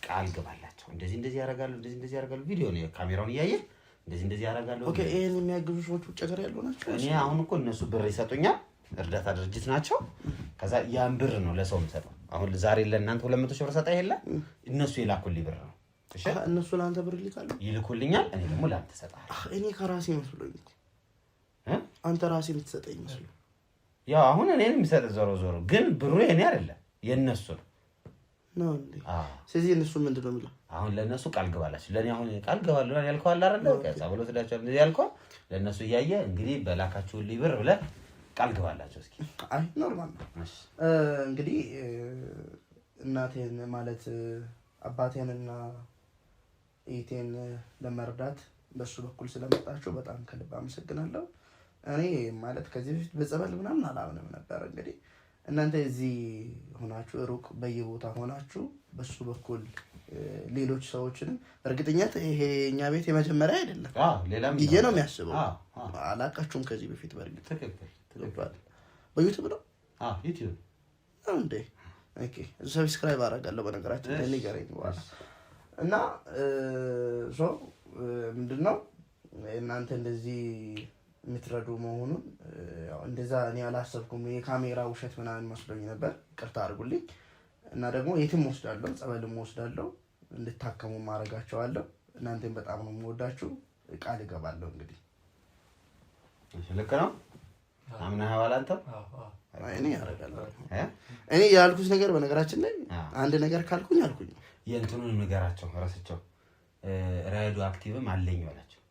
ቃል ገባላቸው። እንደዚህ ያረጋሉ፣ እንደዚህ ያረጋሉ። ቪዲዮ ነው ካሜራውን እያየ እንደዚህ ያረጋሉ። ኦኬ ይሄን የሚያግዙ ሰዎች ውጭ ሀገር ያሉ ናቸው። እኔ አሁን እኮ እነሱ ብር ይሰጡኛል፣ እርዳታ ድርጅት ናቸው። ከዛ ያን ብር ነው ለሰው የምሰጠው። አሁን ዛሬ ለእናንተ 200 ሺህ ብር ሰጣ ይሄላ እነሱ የላኩልኝ ብር ነው። እሺ እነሱ ለአንተ ብር ይልኩልኛል፣ እኔ ደግሞ ለአንተ ሰጣለሁ። እኔ ከራሴ መስሎኝ እኮ አንተ ራሴ የምትሰጠኝ መስሎኝ። ያው አሁን እኔን የሚሰጥ ዞሮ ግን ብሩ የኔ አይደለም የነሱ ነው እንዴ? ስለዚህ እነሱ ምንድነው የሚለው? አሁን ለነሱ ቃል ገባላችሁ። ለኔ አሁን ቃል ገባለሁ ያልከው አለ አይደል? ከዛ ብሎ ስለቻለ እንደዚህ ያልከው ለነሱ እያየ እንግዲህ በላካችሁልኝ ብር ብለህ ቃል ገባላችሁ። እስኪ አይ ኖርማል ነው እንግዲህ እናቴን ማለት አባቴንና እህቴን ለመርዳት በሱ በኩል ስለመጣችሁ በጣም ከልብ አመሰግናለሁ። እኔ ማለት ከዚህ በፊት በጸበል ምናምን አላምንም ነበር። እንግዲህ እናንተ እዚህ ሆናችሁ ሩቅ በየቦታ ሆናችሁ በሱ በኩል ሌሎች ሰዎችንም እርግጠኛት ይሄ እኛ ቤት የመጀመሪያ አይደለም። ሌላም ነው የሚያስበው። አላቃችሁም ከዚህ በፊት በእርግጥ ትክክል በዩቲዩብ ነው ዩቲዩብ እንዴ? ኦኬ ሰብስክራይብ አደርጋለሁ በነገራችን ላይ ንገረኝ በኋላ እና ምንድነው እናንተ እንደዚህ የምትረዱ መሆኑን ያው እንደዛ እኔ አላሰብኩም። የካሜራ ውሸት ምናምን መስሎኝ ነበር። ይቅርታ አድርጉልኝ። እና ደግሞ የትም ወስዳለሁ፣ ጸበልም ወስዳለሁ፣ እንድታከሙ ማረጋቸዋለሁ። እናንተን በጣም ነው የምወዳችሁ። ቃል እገባለሁ። እንግዲህ ልክ ነው። አምነኸዋል አንተ? እኔ ያደርጋለሁ። እኔ ያልኩት ነገር በነገራችን ላይ አንድ ነገር ካልኩኝ አልኩኝ። የእንትኑን ንገራቸው እራሳቸው ሬዲዮ አክቲቭም አለኝ በላቸው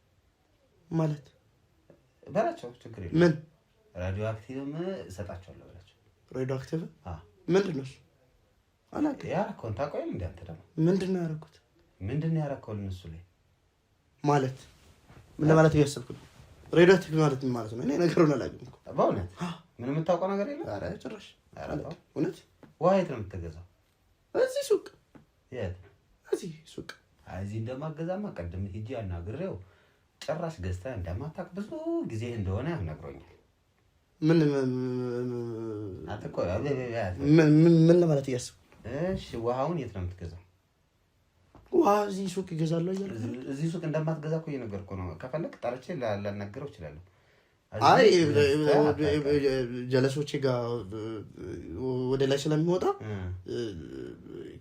ማለት በላቸው። ችግር የለም። ምን ሬዲዮ አክቲቭም እሰጣቸዋለሁ በላቸው። ሬዲዮ አክቲቭ ምንድን ነው? አላውቅም። ያረከውን ታውቀውም እንደ አንተ ደግሞ ምንድን ነው ያደረኩት? ምንድን ነው ያረከው እነሱ ላይ ማለት ምን ለማለት እያሰብኩ ነው? ሬዲዮ አክቲቭ ማለት ምን ማለት ነው? እኔ ነገሩን አላውቅም እኮ በእውነት ምንም የምታውቀው ነገር የለም? ኧረ ጭራሽ እውነት። ውሃ የት ነው የምትገዛው? እዚህ ሱቅ። የት? እዚህ ሱቅ። እዚህ እንደማገዛማ ቀደም ሂጂ አናግሬው ጭራሽ ገዝተህ እንደማታውቅ ብዙ ጊዜ እንደሆነ ነግሮኛል። ምን ለማለት እያሰብኩ? እሺ ውሃውን የት ነው የምትገዛው? ውሃ እዚህ ሱቅ ይገዛለሁ እያለ እዚህ ሱቅ እንደማትገዛ እኮ እየነገርኩህ ነው። ከፈለክ ጠርቼ ላናገረው እችላለሁ። አይ ጀለሶቼ ጋር ወደ ላይ ስለሚወጣ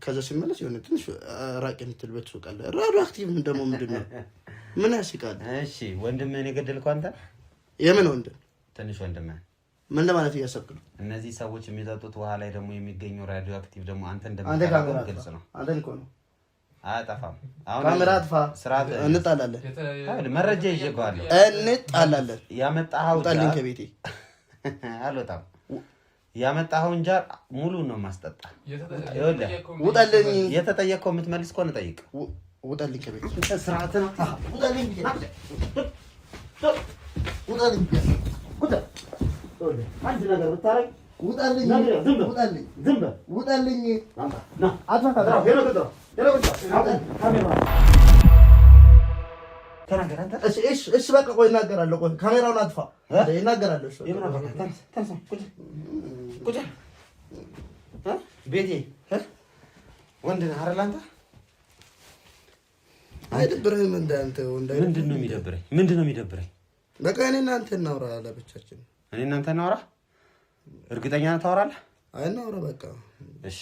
ከዛ ሲመለስ የሆነ ትንሽ ራቅ የምትልበት ሱቅ አለ። ሬዲዮ አክቲቭ ደግሞ ምንድን ነው? ምን ያስቃል? እሺ ወንድምህን የገደልከው አንተ? የምን ወንድም? ትንሽ ወንድምህን ምን ለማለት እያሰብክ ነው? እነዚህ ሰዎች የሚጠጡት ውሃ ላይ ደግሞ የሚገኘው ሬዲዮ አክቲቭ ደግሞ አንተ እንደምታውቀው ግልጽ ነው። አንተ እኮ ነው አያጠፋም። አሁን ካሜራ አጥፋ፣ እንጣላለን። መረጃ ይዤጋለሁ፣ እንጣላለን። ያመጣኸው ውጣልኝ ከቤቴ። አልወጣም። ያመጣኸው እንጀራ ሙሉ ነው ማስጠጣ። ውጣልኝ። የተጠየቀው የምትመልስ ከሆነ ጠይቅ። ውጣልኝ ከቤቴ። ስርዓት ነው። ውጣልኝ። ውጣልኝ። አንድ ነገር ብታረግ ውጣልኝ። ውጣልኝ። ዝም በል። ውጣልኝ። እሺ በቃ ቆይ እናገራለሁ። ቆይ ካሜራውን አጥፋ። እናገራለሁ። ቤቴ ወንድ ነህ አይደል አንተ? አይደብርህም? እንዳንተ ምንድን ነው የሚደብረኝ? ምንድን ነው የሚደብረኝ? በቃ እኔ እናንተ እናውራ ለብቻችን። እኔ እናንተ እናውራ። እርግጠኛ ነህ ታወራለህ? አይ እናውራ በቃ። እሺ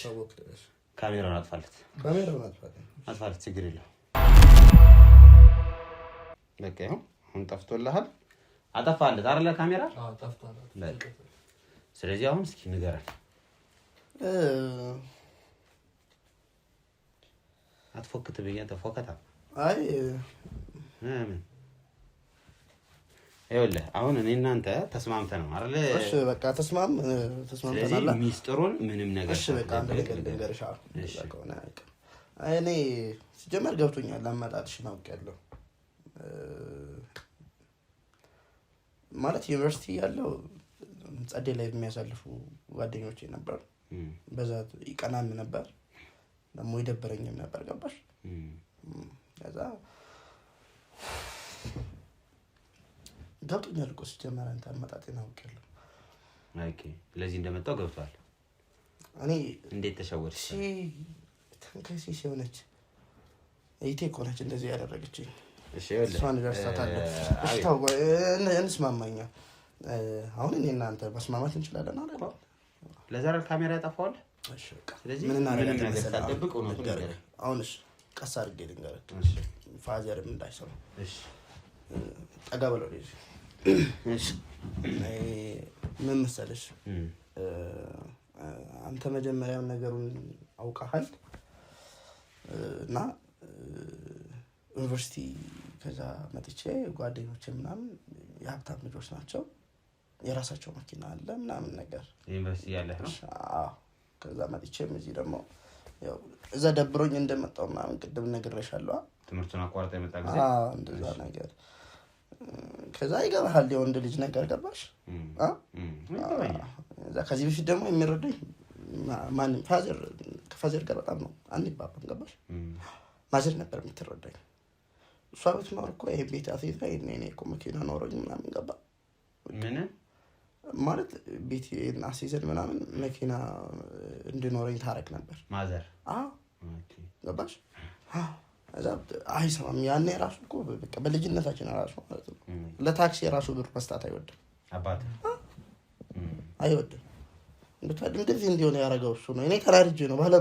ካሜራውን አጥፋለት። ካሜራውን አጥፋለት። ችግር የለውም። በቃ ይኸው አሁን ጠፍቶልሃል። አጠፋለት አይደለ? ካሜራ ጠፍቷል። በቃ ስለዚህ አሁን እስኪ ንገረን። አትፎክት ብዬ ተፎከታ። አይ ምን ይኸውልህ አሁን እኔ እናንተ ተስማምተን ነው አይደል? እሺ በቃ ተስማምተናል። ስለዚህ ሚስጥሩን ምንም ነገር እሺ በቃ አንድ ነገር ልንገርሽ። እኔ ሲጀመር ገብቶኛል። አመጣጥሽን አውቄያለሁ። ማለት ዩኒቨርሲቲ ያለው ጸዴ ላይ የሚያሳልፉ ጓደኞቼ ነበር። በዛ ይቀናም ነበር ደግሞ ይደብረኝም ነበር። ገባሽ? ከዛ ገብቶኛል እኮ ሲጀመር አንተ አመጣጤን አውቄያለሁ። ኦኬ ስለዚህ እንደመጣው ገብቷል። እኔ እንዴት ተሸወድሽ? ተንከሲስ የሆነች እይቴ እኮ ነች እንደዚህ ያደረገችኝ። እሺ ይኸውልህ እሷን ደርሳታለሁ። እሺ ታው እንስማማኛ። አሁን እኔ እናንተ መስማማት እንችላለን አይደል? ለዛሬ ካሜራ ያጠፋዋል። እሺ በቃ ስለዚህ ምን ነገር ሳትደብቅ እውነቱን ንገረኝ። አሁንስ ቀስ አድርጌ ልንገርህ። እሺ ፋዘርም እንዳይሰማ። እሺ ጠጋ በለው ልጅ። እሺ ምን መሰለሽ አንተ መጀመሪያውን ነገሩን አውቀሃል እና ዩኒቨርሲቲ ከዛ መጥቼ ጓደኞቼ ምናምን የሀብታም ልጆች ናቸው፣ የራሳቸው መኪና አለ ምናምን ነገር ዩኒቨርሲቲ ያለህ ነው። አዎ ከዛ መጥቼም እዚህ ደግሞ ያው እዛ ደብሮኝ እንደመጣው ምናምን ቅድም ነግሬሻለሁ። ትምህርቱን አቋርጠ የመጣ ጊዜ እንደዛ ነገር ከዛ ይገባሃል የወንድ ልጅ ነገር ገባሽ? እዛ ከዚህ በፊት ደግሞ የሚረዳኝ ማንም ከፋዘር ጋር በጣም ነው አንባባም። ገባሽ? ማዘር ነበር የምትረዳኝ። እሷ ብትኖር እኮ ይሄ ቤት አትይዛ እኔ እኮ መኪና ኖሮኝ ምናምን ገባ። ምን ማለት ቤት አስይዘን ምናምን መኪና እንድኖረኝ ታረቅ ነበር ማዘር። አዎ ገባሽ? እዛ አይሰማም። ያኔ ራሱ እኮ በቃ በልጅነታችን ራሱ ማለት ነው ለታክሲ የራሱ ብር መስጣት አይወድም አባት አይወድም። እንደዚህ እንዲሆነ ያደረገው እሱ ነው። እኔ ተናድጄ ነው ባለ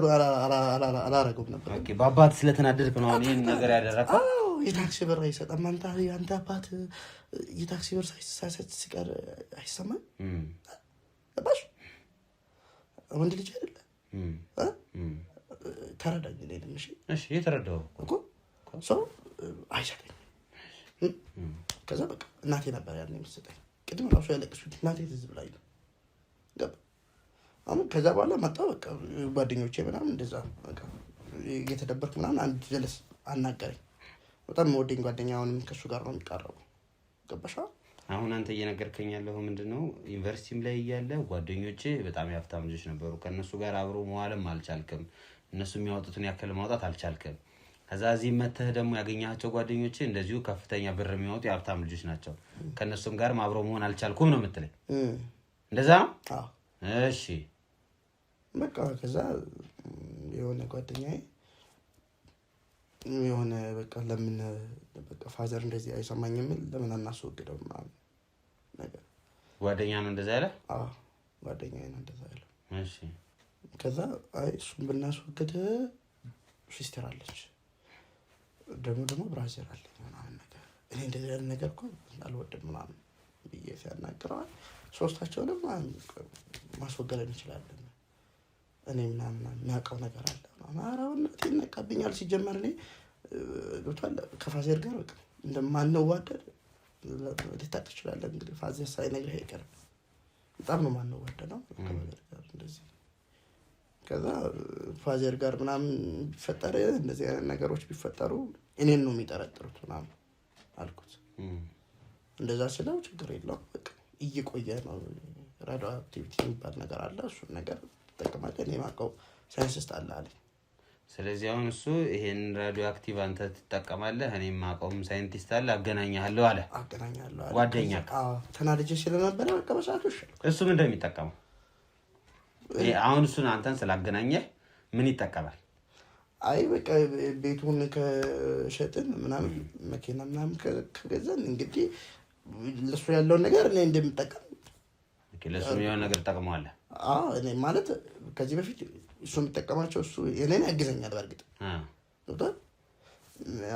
አላረገውም ነበር። ኦኬ በአባት ስለተናደድክ ነው ይሄን ነገር ያደረከው? አዎ የታክሲ ብር አይሰጣም። አንተ አባት የታክሲ ብር ሳይሰጥ ሲቀር አይሰማም። ገባሽ? ወንድ ልጅ አይደለ ተረዳኝ። እሺ የተረዳው እኮ ሰው አይሰጠኝም። ከዛ በቃ እናቴ ነበር ያለ የምትሰጠኝ። ቅድም ራሱ ያለቅሱት እናቴ ትዝ ብላኝ ነው። ገባ? አሁን ከዛ በኋላ መጣሁ በቃ ጓደኞቼ ምናምን እንደዛ በቃ እየተደበርኩ ምናምን አንድ ጀለስ አናገረኝ። በጣም የምወደኝ ጓደኛ አሁንም ከእሱ ጋር ነው የሚቃረበው። ገባሽ? አሁን አንተ እየነገርከኝ ያለው ምንድነው? ዩኒቨርሲቲም ላይ እያለ ጓደኞቼ በጣም የሀብታም ልጆች ነበሩ። ከእነሱ ጋር አብሮ መዋልም አልቻልክም። እነሱ የሚያወጡትን ያክል ማውጣት አልቻልክም። ከዛ እዚህ መተህ ደግሞ ያገኛቸው ጓደኞቼ እንደዚሁ ከፍተኛ ብር የሚያወጡ የሀብታም ልጆች ናቸው። ከእነሱም ጋር አብሮ መሆን አልቻልኩም ነው የምትለኝ? እንደዛ ነው? አዎ። እሺ በቃ ከዛ የሆነ ጓደኛዬ የሆነ በቃ ለምን በቃ ፋዘር እንደዚህ አይሰማኝም ለምን አናስወግደው ምናምን ነገር ጓደኛ ነው እንደዛ ያለ? አዎ ጓደኛዬ ነው እንደዛ ያለ። እሺ ከዛ አይ እሱን ብናስወግድ ሲስተር አለች ደግሞ ብራዘር አለ ምናምን ነገር እኔ እንደዚህ ያለ ነገር እኮ አልወድም ምናምን ብዬ ሲያናግረዋል ሶስታቸውንም ማስወገድ እንችላለን እኔ ምናምን የሚያውቀው ነገር አለ ማራውነት ይነቃብኛል። ሲጀመር እኔ ዶታል ከፋዘር ጋር በቃ እንደማንዋደድ ልታውቅ ትችላለህ። እንግዲህ ፋዘር ሳይነግርህ አይቀርም። በጣም ነው ማንዋደደው ከፋዘር ጋር እንደዚህ። ከዛ ፋዘር ጋር ምናምን ቢፈጠር እንደዚህ አይነት ነገሮች ቢፈጠሩ እኔን ነው የሚጠረጥሩት ምናምን አልኩት። እንደዛ ስለው ችግር የለውም በቃ እየቆየ ነው ራዲዮ አክቲቪቲ የሚባል ነገር አለ እሱን ነገር ተጠቅማለህ እኔ ማውቀው ሳይንቲስት አለ አለኝ። ስለዚህ አሁን እሱ ይሄን ራዲዮ አክቲቭ አንተ ትጠቀማለህ እኔ ማውቀውም ሳይንቲስት አለ አገናኛለሁ አለ። አገናኛለሁ አለ ጓደኛ። አዎ ተናድጄ ስለነበረ በቃ በሰዓቱ እሱ ምን እንደሚጠቀመው አሁን እሱን አንተን ስላገናኘህ ምን ይጠቀማል? አይ በቃ ቤቱን ከሸጥን ምናምን መኪና ምናምን ከገዛን እንግዲህ ለሱ ያለውን ነገር እኔ እንደምጠቀም ለሱ የሆነ ነገር ጠቅመዋል። አዎ እኔ ማለት ከዚህ በፊት እሱ የሚጠቀማቸው እሱ የኔን ያግዘኛል። በእርግጥ ዶክተር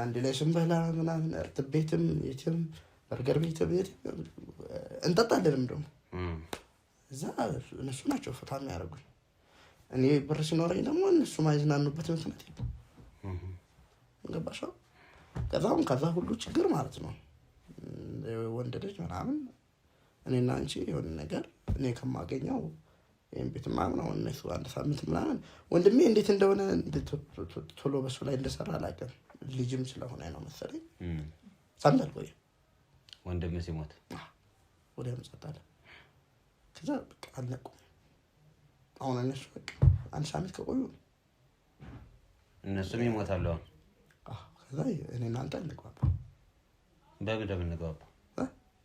አንድ ላይ ስንበላ ምናምን እርጥብ ቤትም የትም በርገር ቤትም እንጠጣለንም ደግሞ እዛ እነሱ ናቸው ፈታ የሚያደርጉኝ። እኔ ብር ሲኖረኝ ደግሞ እነሱ ማይዝናኑበት ምክንያት የለም። ገባሽ? ከዛ ሁሉ ችግር ማለት ነው ወንድ ልጅ ምናምን እኔና አንቺ የሆነ ነገር እኔ ከማገኘው ይሄን ቤት ምናምን አሁን እነሱ አንድ ሳምንት ምናምን ወንድሜ እንዴት እንደሆነ ቶሎ በሱ ላይ እንደሰራ አላውቅም። ልጅም ስለሆነ ነው መሰለኝ ሳምንት ቆየ ወንድሜ ሲሞት ወደ መጣጣለ ከዛ በቃ አለቁ። አሁን እነሱ በቃ አንድ ሳምንት ከቆዩ እነሱም ይሞታሉ። ከዛ እኔና አንተ እንግባባ። በምንድን ነው የምንግባባው?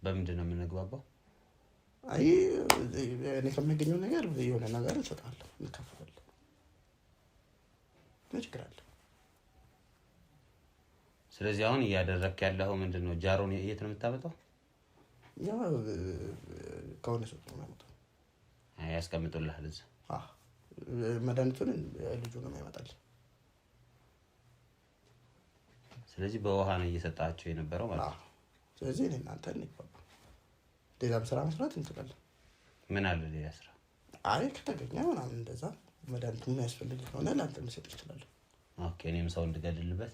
በምንድን ነው የምንግባባው? አይ እኔ ከማገኘው ነገር የሆነ ነገር እሰጥሃለሁ እንከፋለን። ምን ችግር አለ? ስለዚህ አሁን እያደረክ ያለው ምንድን ነው? ጃሮን የት ነው የምታመጣው? ያው ከሆነ ሰው ነው የማመጣው። አይ ያስቀምጡልሃል እዛ። መድኃኒቱን ልጁ ነው የሚያመጣል። ስለዚህ በውሃ ነው እየሰጣቸው የነበረው ማለት ነው። ስለዚህ እኔ እናንተ እንግባባ። ሌላም ስራ መስራት እንችላለን። ምን አለ ሌላ ስራ? አይ ከተገኘ ምናምን እንደዛ መድኃኒቱ የሚያስፈልግ ከሆነ ለአንተ ልሰጥ እችላለሁ። ኦኬ እኔም ሰው እንድገድልበት?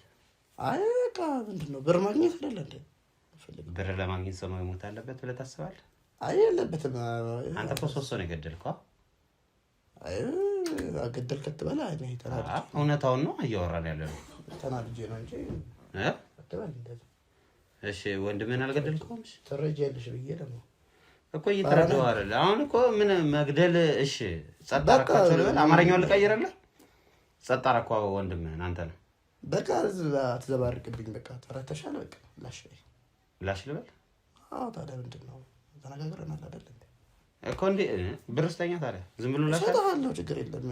አይ በቃ ምንድን ነው ብር ማግኘት አይደለ እንዴ? ብር ለማግኘት ሰው መሞት አለበት ብለህ ታስባለህ? አይ የለበትም። አንተ እኮ 3 ሰው ነው የገደልከው። አይ አገደል ከተበላ እኔ ተናድጄ እውነታውን ነው እያወራን ያለው። ተናድጄ ነው እንጂ ከተበላ እንደዛ። እሺ ወንድምህን አልገደልከውም? እሺ ተረጃለሽ ብዬ ደግሞ እኮ እየተረዳሁ አይደል? አሁን እኮ ምን መግደል? እሺ ጸጥ አደረካቸው ልበል? አማርኛውን ልቀይርልህ? ጸጥ አደረከው ወንድምህን አንተ ነህ። በቃ አትዘባርቅብኝ። በቃ ተረተሻል። በቃ ላሽ ልበል? አዎ ታዲያ ምንድን ነው ተነጋግረናል አይደል እንዴ? እኮ እንዴ ብርስተኛ ታዲያ ዝም ብሎ ላካ ሰጣለሁ ችግር የለም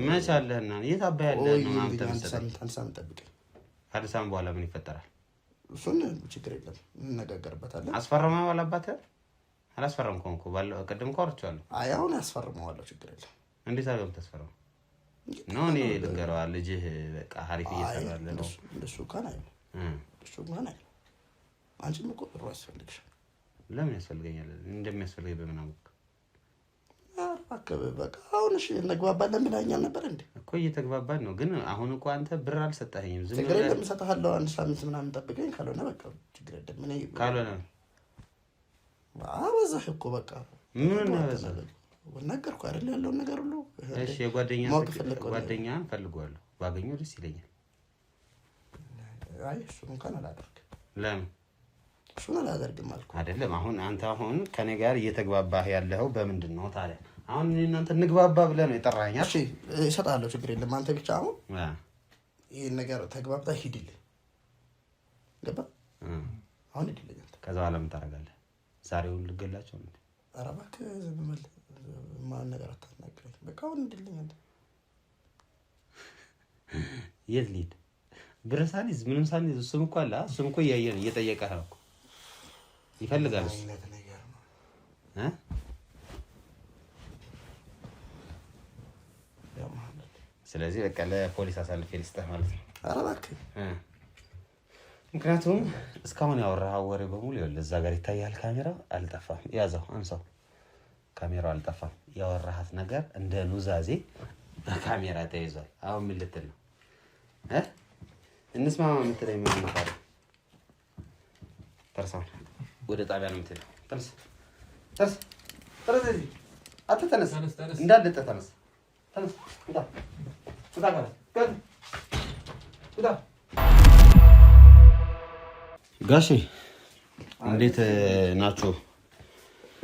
መች አለህና የት አባ ያለ ነው አንተ ሳምንት ጠብቀኝ አዲስ አበባ በኋላ ምን ይፈጠራል እሱን ችግር የለም እንነጋገርበታለን አስፈረማው አላባተ አላስፈረምኩም እኮ ባለው ቀደም ቆርቻለሁ አይ አሁን ያስፈርመዋለሁ ችግር የለም እንዴት አገም ተስፈረው ነው እኔ ልንገረው ልጅህ በቃ ሀሪፍ እየሰራለ ነው እሱ ካን አይደል እሱ ካን አይደል አንቺም እኮ ብሩ ያስፈልግሻል ለምን ያስፈልገኛል እንደሚያስፈልገኝ በምን አውቅ በቃ አሁን እሺ እንግባባለን ብለኸኛል ነበር እንዴ እኮ እየተግባባን ነው ግን አሁን እኮ አንተ ብር አልሰጠኸኝም ዝም ብለህ ለምን ሰጣለሁ አንድ ሳምንት ምናምን ጠብቀኝ ካልሆነ በቃ ችግር የለም ምን ካልሆነ አበዛህ እኮ በቃ ምን ነው ያበዛህ ወነገርኩ አይደል ያለው ነገር ሁሉ እሺ ጓደኛን ፈልጓለሁ ባገኘው ደስ ይለኛል አይ እሱን እንኳን አላደርግም ለምን እሱን አላደርግም አልኩ አይደለም አሁን አንተ አሁን ከኔ ጋር እየተግባባህ ያለው በምንድን ነው ታዲያ አሁን እናንተ እንግባባ ብለህ ነው የጠራኸኝ እሺ እሰጣለሁ ችግር የለም አንተ ብቻ አሁን ይሄን ነገር ተግባብታ ሂድልኝ ገባ አሁን ሂድልኝ ከዛ በኋላ ምን ታደርጋለህ ዛሬውን ልገላቸው እንዴ ኧረ እባክህ ዝም በል ማን ነገር አታናግረኝ በቃ አሁን ሂድልኝ አንተ የት ልሂድ ብረሳሊዝ ምንም ሳንይዝ እሱም እኮ አለ እሱም እኮ እያየን እየጠየቀህ ነው ይፈልጋል እሱ ስለዚህ በቃ ለፖሊስ አሳልፌ ልስጥህ ማለት ነው ኧረ እባክህ ምክንያቱም እስካሁን ያወራኸው ወሬ በሙሉ ይኸውልህ እዛ ጋር ይታያል ካሜራው አልጠፋም ያዘው አንሳው ካሜራው አልጠፋም ያወራሃት ነገር እንደ ኑዛዜ በካሜራ ተይዟል አሁን ምን ልትል ነው እንስማማ የምትለኝ ምን ነው ታዲያ ተርሳው ወደ ጣቢያ ነው የምትለው ተርስ አትተነስ እንዳልጠ ተነስ ጋሼ እንዴት ናችሁ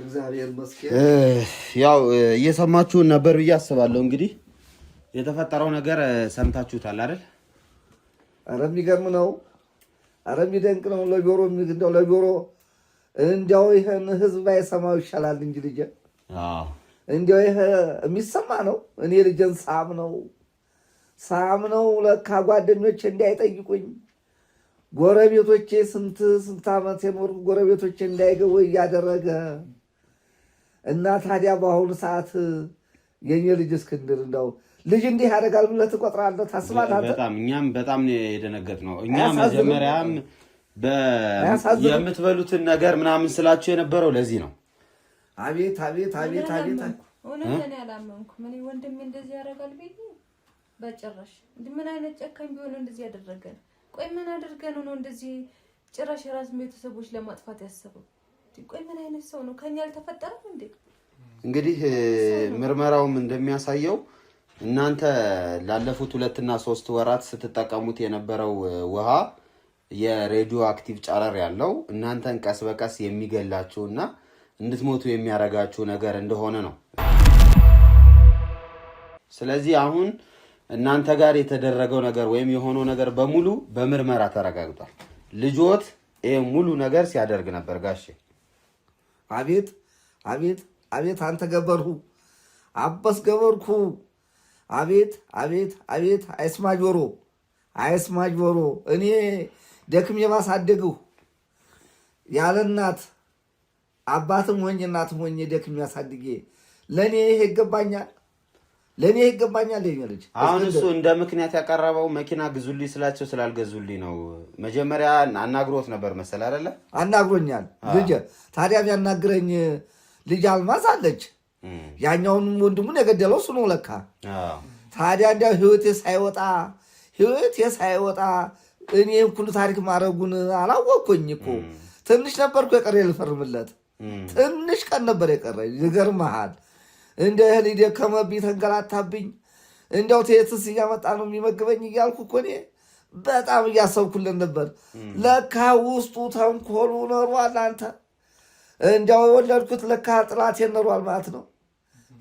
እግዚአብሔር ይመስገን ያው እየሰማችሁ ነበር ብዬ አስባለሁ እንግዲህ የተፈጠረው ነገር ሰምታችሁታል አይደል ኧረ የሚገርም ነው ኧረ የሚደንቅ ነው ለጆሮ እንዲያው ይሄን ህዝብ ባይሰማው ይሻላል እንጂ ልጄ እንዲያው ይሄ የሚሰማ ነው እኔ ልጄን ሳም ነው ለካ ጓደኞቼ እንዳይጠይቁኝ ጎረቤቶቼ ስንት ዓመት የኖሩ ጎረቤቶቼ እንዳይገቡ እያደረገ እና ታዲያ በአሁኑ ሰዓት የኔ ልጅ እስክንድር እንደው ልጅ እንዲህ ያደርጋል ብለህ ትቆጥራለህ ታስባለህ በጣም እኛም በጣም የደነገጥነው እኛም መጀመሪያም የምትበሉትን ነገር ምናምን ስላችሁ የነበረው ለዚህ ነው አቤት እውነት ያላመንኩም እኔ ወንድሜ እንደዚህ ያደርጋል ብዬ በጭራሽ ምን አይነት ጨካኝ ቢሆን እንደዚህ ያደረገን ቆይ ምን አድርገን ነው እንደዚህ ጭራሽ የራስ ቤተሰቦች ለማጥፋት ያሰበው ቆይ ምን አይነት ሰው ነው ከኛ አልተፈጠረም እንዴ እንግዲህ ምርመራውም እንደሚያሳየው እናንተ ላለፉት 2 እና 3 ወራት ስትጠቀሙት የነበረው ውሃ የሬዲዮ አክቲቭ ጨረር ያለው እናንተን ቀስ በቀስ የሚገላችሁና እንድትሞቱ የሚያረጋችሁ ነገር እንደሆነ ነው ስለዚህ አሁን እናንተ ጋር የተደረገው ነገር ወይም የሆነው ነገር በሙሉ በምርመራ ተረጋግጧል ልጆት ሙሉ ነገር ሲያደርግ ነበር ጋሼ አቤት አንተ ገበርኩ አበስ ገበርኩ አቤት አይስማ ጆሮ እኔ ደክሜ ባሳደግሁ ያለ እናት አባትም ሆኜ እናትም ሆኜ ደክሜ ያሳድጌ ለኔ ይገባኛል ልጅ አሁን እሱ እንደ ምክንያት ያቀረበው መኪና ግዙልኝ ስላቸው ስላልገዙልኝ ነው መጀመሪያ አናግሮት ነበር መሰል አይደለ አናግሮኛል ልጅ ታዲያ ቢያናግረኝ ልጅ አልማዝ አለች ያኛውን ወንድሙን የገደለው እሱ ነው ለካ ታዲያ እንዲያው ህይወቴ ሳይወጣ እኔ ሁሉ ታሪክ ማድረጉን አላወቅኩኝ እኮ ትንሽ ነበርኩ የቀረ ልፈርምለት ትንሽ ቀን ነበር የቀረ ይገርምሃል እንደ እህል ደከመብኝ ተንገላታብኝ እንዲያው ተየትስ እያመጣ ነው የሚመግበኝ እያልኩ እኮ እኔ በጣም እያሰብኩልን ነበር ለካ ውስጡ ተንኮሉ ኖሯል አንተ እንዲያው የወለድኩት ለካ ጥላቴን ኖሯል ማለት ነው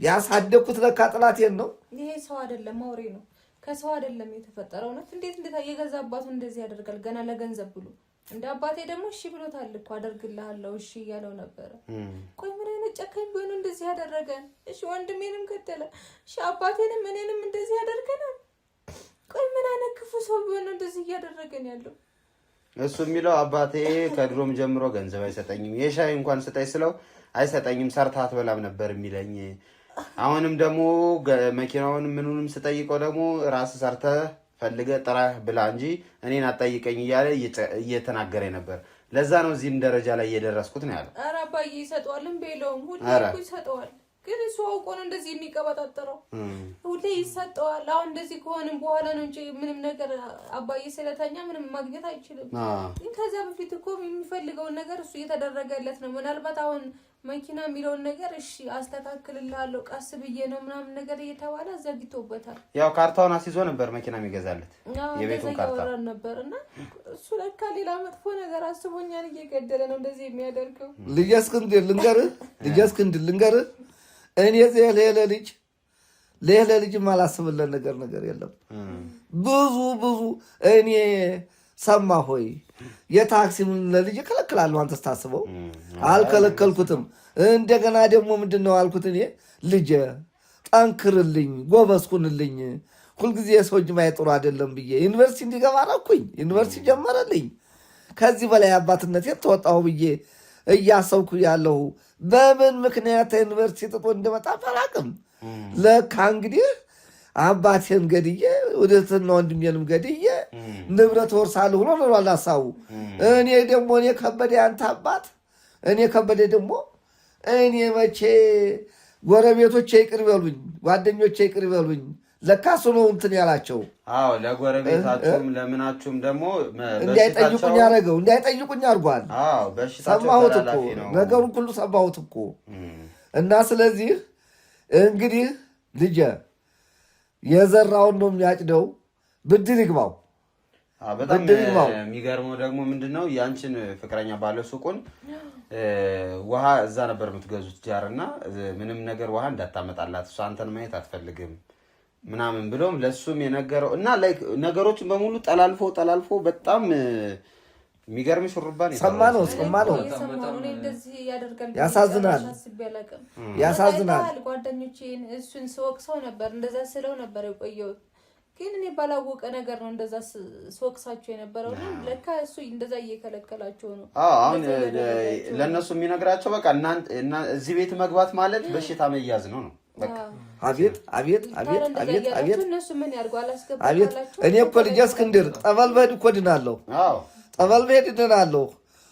ያሳደግኩት ለካ ጥላቴን ነው ይሄ ሰው አይደለም አውሬ ነው ከሰው አይደለም የተፈጠረው ነው እንዴት የገዛ አባቱ እንደዚህ ያደርጋል ገና ለገንዘብ ብሎ እንደ አባቴ ደግሞ እሺ ብሎታል እኮ አደርግልሃለሁ እሺ እያለው ነበር ቆይ ምን አይነት ጨካኝ ቢሆን እንደዚህ ያደረገን? እሺ ወንድሜንም ገደለ፣ እሺ አባቴንም እኔንም እንደዚህ ያደርገናል? ቆይ ምን አይነት ክፉ ሰው ቢሆን እንደዚህ እያደረገን ያለው? እሱ የሚለው አባቴ ከድሮም ጀምሮ ገንዘብ አይሰጠኝም፣ የሻይ እንኳን ስጠኝ ስለው አይሰጠኝም፣ ሰርተህ አትበላም ነበር የሚለኝ። አሁንም ደግሞ መኪናውን ምኑንም ስጠይቀው ደግሞ ራስህ ሰርተህ ፈልገህ ጥረህ ብላ እንጂ እኔን አትጠይቀኝ እያለ እየተናገረኝ ነበር። ለዛ ነው እዚህም ደረጃ ላይ እየደረስኩት ነው ያለው። ኧረ አባዬ ይሰጠዋልም በለውም ሁሌ እኮ ይሰጠዋል። ግን እሱ አውቆ ነው እንደዚህ የሚቀበጣጠረው። ሁሌ ይሰጠዋል። አሁን እንደዚህ ከሆንም በኋላ ነው እንጂ ምንም ነገር አባዬ ስለተኛ ምንም ማግኘት አይችልም። ግን ከዛ በፊት እኮ የሚፈልገውን ነገር እሱ እየተደረገለት ነው። ምናልባት አሁን መኪና የሚለውን ነገር እሺ አስተካክልልሃለሁ ቀስ ብዬ ነው ምናምን ነገር እየተባለ ዘግቶበታል። ያው ካርታውን አስይዞ ነበር መኪና የሚገዛለት የቤቱን ካርታ ነበር እና እሱ ለካ ሌላ መጥፎ ነገር አስቦኛል እየገደለ ነው እንደዚህ የሚያደርገው። ልጅ እስክንድር ልንገርህ እኔ ሌላ ልጅ ማላስብለን ነገር የለም። ብዙ እኔ ሰማ ሆይ የታክሲም ለልጅ እከለክላለሁ። አንተ ስታስበው አልከለከልኩትም። እንደገና ደግሞ ምንድነው አልኩት እኔ ልጅ ጠንክርልኝ፣ ጎበዝኩንልኝ፣ ሁልጊዜ የሰው እጅ ማየት ጥሩ አይደለም ብዬ ዩኒቨርሲቲ እንዲገባ አደረኩኝ። ዩኒቨርሲቲ ጀመረልኝ። ከዚህ በላይ አባትነት ተወጣሁ ብዬ እያሰብኩ ያለሁ በምን ምክንያት ዩኒቨርሲቲ ጥጦ እንደመጣ አላውቅም። ለካ እንግዲህ አባቴን ገድዬ ወደትና ወንድሜንም ገድዬ ንብረት ወርሳለሁ ብሎ ነው አላሳው። እኔ ከበደ አንተ አባት ከበደ ደግሞ እኔ መቼ ጎረቤቶቼ ይቅር ይበሉኝ፣ ጓደኞቼ ይቅር ይበሉኝ። ለካ እሱ ነው እንትን ያላቸው። አዎ ለጎረቤታችሁም ለምናችሁም ደግሞ እንዳይጠይቁኝ አድርጓል። አዎ ሰማሁት እኮ ነገሩን ሁሉ ሰማሁት እኮ። እና ስለዚህ እንግዲህ ልጄ የዘራውን ነው የሚያጭደው። ብድር ይግባው። በጣም የሚገርመው ደግሞ ምንድነው ያንቺን ፍቅረኛ ባለ ሱቁን ውሃ እዛ ነበር የምትገዙት ጃርና ምንም ነገር ውሃ እንዳታመጣላት እሷ አንተን ማየት አትፈልግም ምናምን ብሎም ለሱም የነገረው እና ላይክ ነገሮችን በሙሉ ጠላልፎ በጣም የሚገርም ሹሩባ ነው። ሰማ ነው ያሳዝናል። ጓደኞቼን እሱን ስወቅሰው ነበር እንደዛ ስለው ነበር የቆየው። ግን እኔ ባላወቀ ነገር ነው እንደዛ ስወቅሳቸው የነበረው። ለካ እሱ እንደዛ እየከለከላቸው ነው። አሁን ለእነሱ የሚነግራቸው በቃ እዚህ ቤት መግባት ማለት በሽታ መያዝ ነው። አቤት እነሱ ምን ያርጉ አቤት። እኔ እኮ ልጅ እስክንድር ጠበል በሄድ እኮ ድናለሁ። ጠበል በሄድ ድናለሁ።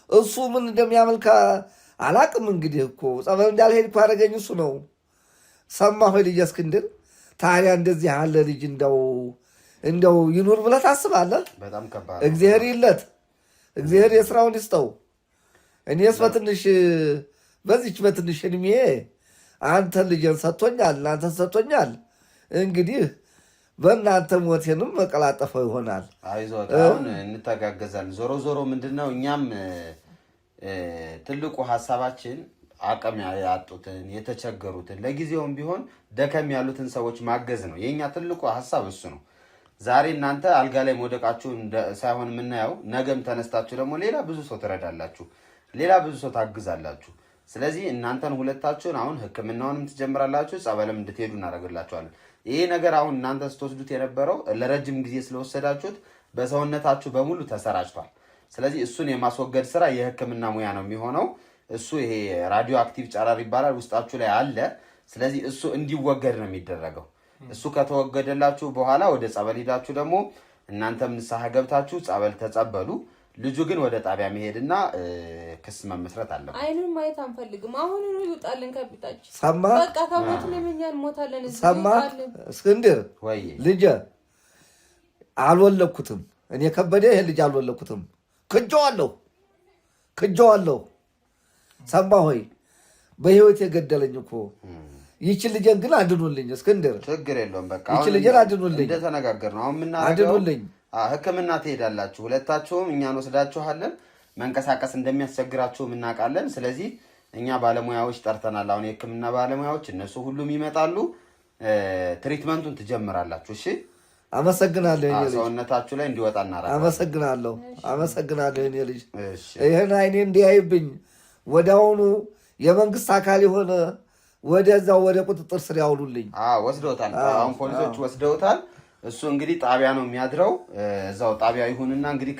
እሱ ምን እንደሚያመልክ አላቅም። እንግዲህ እኮ ጠበል እንዳልሄድ እኮ ያደረገኝ እሱ ነው። ሰማሁ ልጅ እስክንድር። ታዲያ እንደዚህ ያለ ልጅ እንደው ይኑር ብለህ ታስባለህ? በጣም ከባድ። እግዚአብሔር ይለት፣ እግዚአብሔር የስራውን ይስጠው። እኔስ በትንሽ እድሜ አንተ ልጅን ሰጥቶኛል፣ እናንተ ሰጥቶኛል። እንግዲህ በእናንተ ሞቴንም መቀላጠፈው ይሆናል። አይዞህ አሁን እንተጋገዛለን። ዞሮ ምንድነው እኛም ትልቁ ሀሳባችን አቅም ያጡትን የተቸገሩትን ለጊዜውም ቢሆን ደከም ያሉትን ሰዎች ማገዝ ነው። የኛ ትልቁ ሀሳብ እሱ ነው። ዛሬ እናንተ አልጋ ላይ መውደቃችሁ ሳይሆን የምናየው ነገም ተነስታችሁ ደግሞ ሌላ ብዙ ሰው ትረዳላችሁ፣ ሌላ ብዙ ሰው ታግዛላችሁ። ስለዚህ እናንተን ሁለታችሁን አሁን ሕክምናውንም ትጀምራላችሁ፣ ጸበልም እንድትሄዱ እናደርግላችኋለን። ይሄ ነገር አሁን እናንተ ስትወስዱት የነበረው ለረጅም ጊዜ ስለወሰዳችሁት በሰውነታችሁ በሙሉ ተሰራጭቷል። ስለዚህ እሱን የማስወገድ ስራ የሕክምና ሙያ ነው የሚሆነው። እሱ ይሄ ራዲዮ አክቲቭ ጨረር ይባላል፣ ውስጣችሁ ላይ አለ። ስለዚህ እሱ እንዲወገድ ነው የሚደረገው። እሱ ከተወገደላችሁ በኋላ ወደ ጸበል ሄዳችሁ ደግሞ እናንተም ንስሐ ገብታችሁ ጸበል ተጸበሉ። ልጁ ግን ወደ ጣቢያ መሄድና ክስ መመስረት አለበት። አይኑን ማየት አንፈልግም። አሁን ይውጣልን ከቤታችን። ሰማ በቃ ከሞት ለምኛን ሞታለን። ሰማ እስክንድር ወይ ልጅ አልወለድኩትም። እኔ ከበደ ይሄ ልጅ አልወለድኩትም። ክጀዋለሁ። ሰማ ሆይ በህይወት የገደለኝ እኮ ይቺ ልጅን ግን አድኑልኝ። እስክንድር ችግር የለውም በቃ ይቺ ልጅን አድኑልኝ። እንደተነጋገር ነው አሁን አድኑልኝ። ሕክምና ትሄዳላችሁ ሁለታችሁም፣ እኛን ወስዳችኋለን። መንቀሳቀስ እንደሚያስቸግራችሁም እናውቃለን። ስለዚህ እኛ ባለሙያዎች ጠርተናል። አሁን የሕክምና ባለሙያዎች እነሱ ሁሉም ይመጣሉ። ትሪትመንቱን ትጀምራላችሁ። እሺ አመሰግናለሁ። ሰውነታችሁ ላይ እንዲወጣ እናደርጋለን። አመሰግናለሁ። እኔ ልጅ ይህን አይኔ እንዲያይብኝ ወዲያውኑ የመንግስት አካል የሆነ ወደዛው ወደ ቁጥጥር ስር ያውሉልኝ። ወስደውታል። አሁን ፖሊሶች ወስደውታል። እሱ እንግዲህ ጣቢያ ነው የሚያድረው። እዛው ጣቢያ ይሁንና እንግዲህ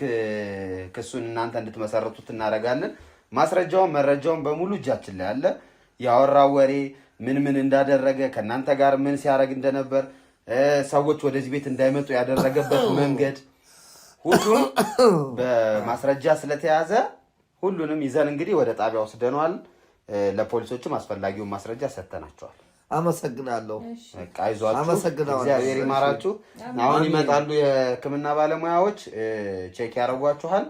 ክሱን እናንተ እንድትመሰረቱት እናደርጋለን። ማስረጃውን መረጃውን በሙሉ እጃችን ላይ አለ። ያወራው ወሬ ምን እንዳደረገ ከእናንተ ጋር ምን ሲያደርግ እንደነበር ሰዎች ወደዚህ ቤት እንዳይመጡ ያደረገበት መንገድ ሁሉም በማስረጃ ስለተያዘ ሁሉንም ይዘን እንግዲህ ወደ ጣቢያ ወስደነዋል። ለፖሊሶችም አስፈላጊውን ማስረጃ ሰጥተናቸዋል። አመሰግናለሁ። በቃ አይዟችሁ፣ እግዚአብሔር ይማራችሁ። አሁን ይመጣሉ የሕክምና ባለሙያዎች ቼክ ያደርጓችኋል።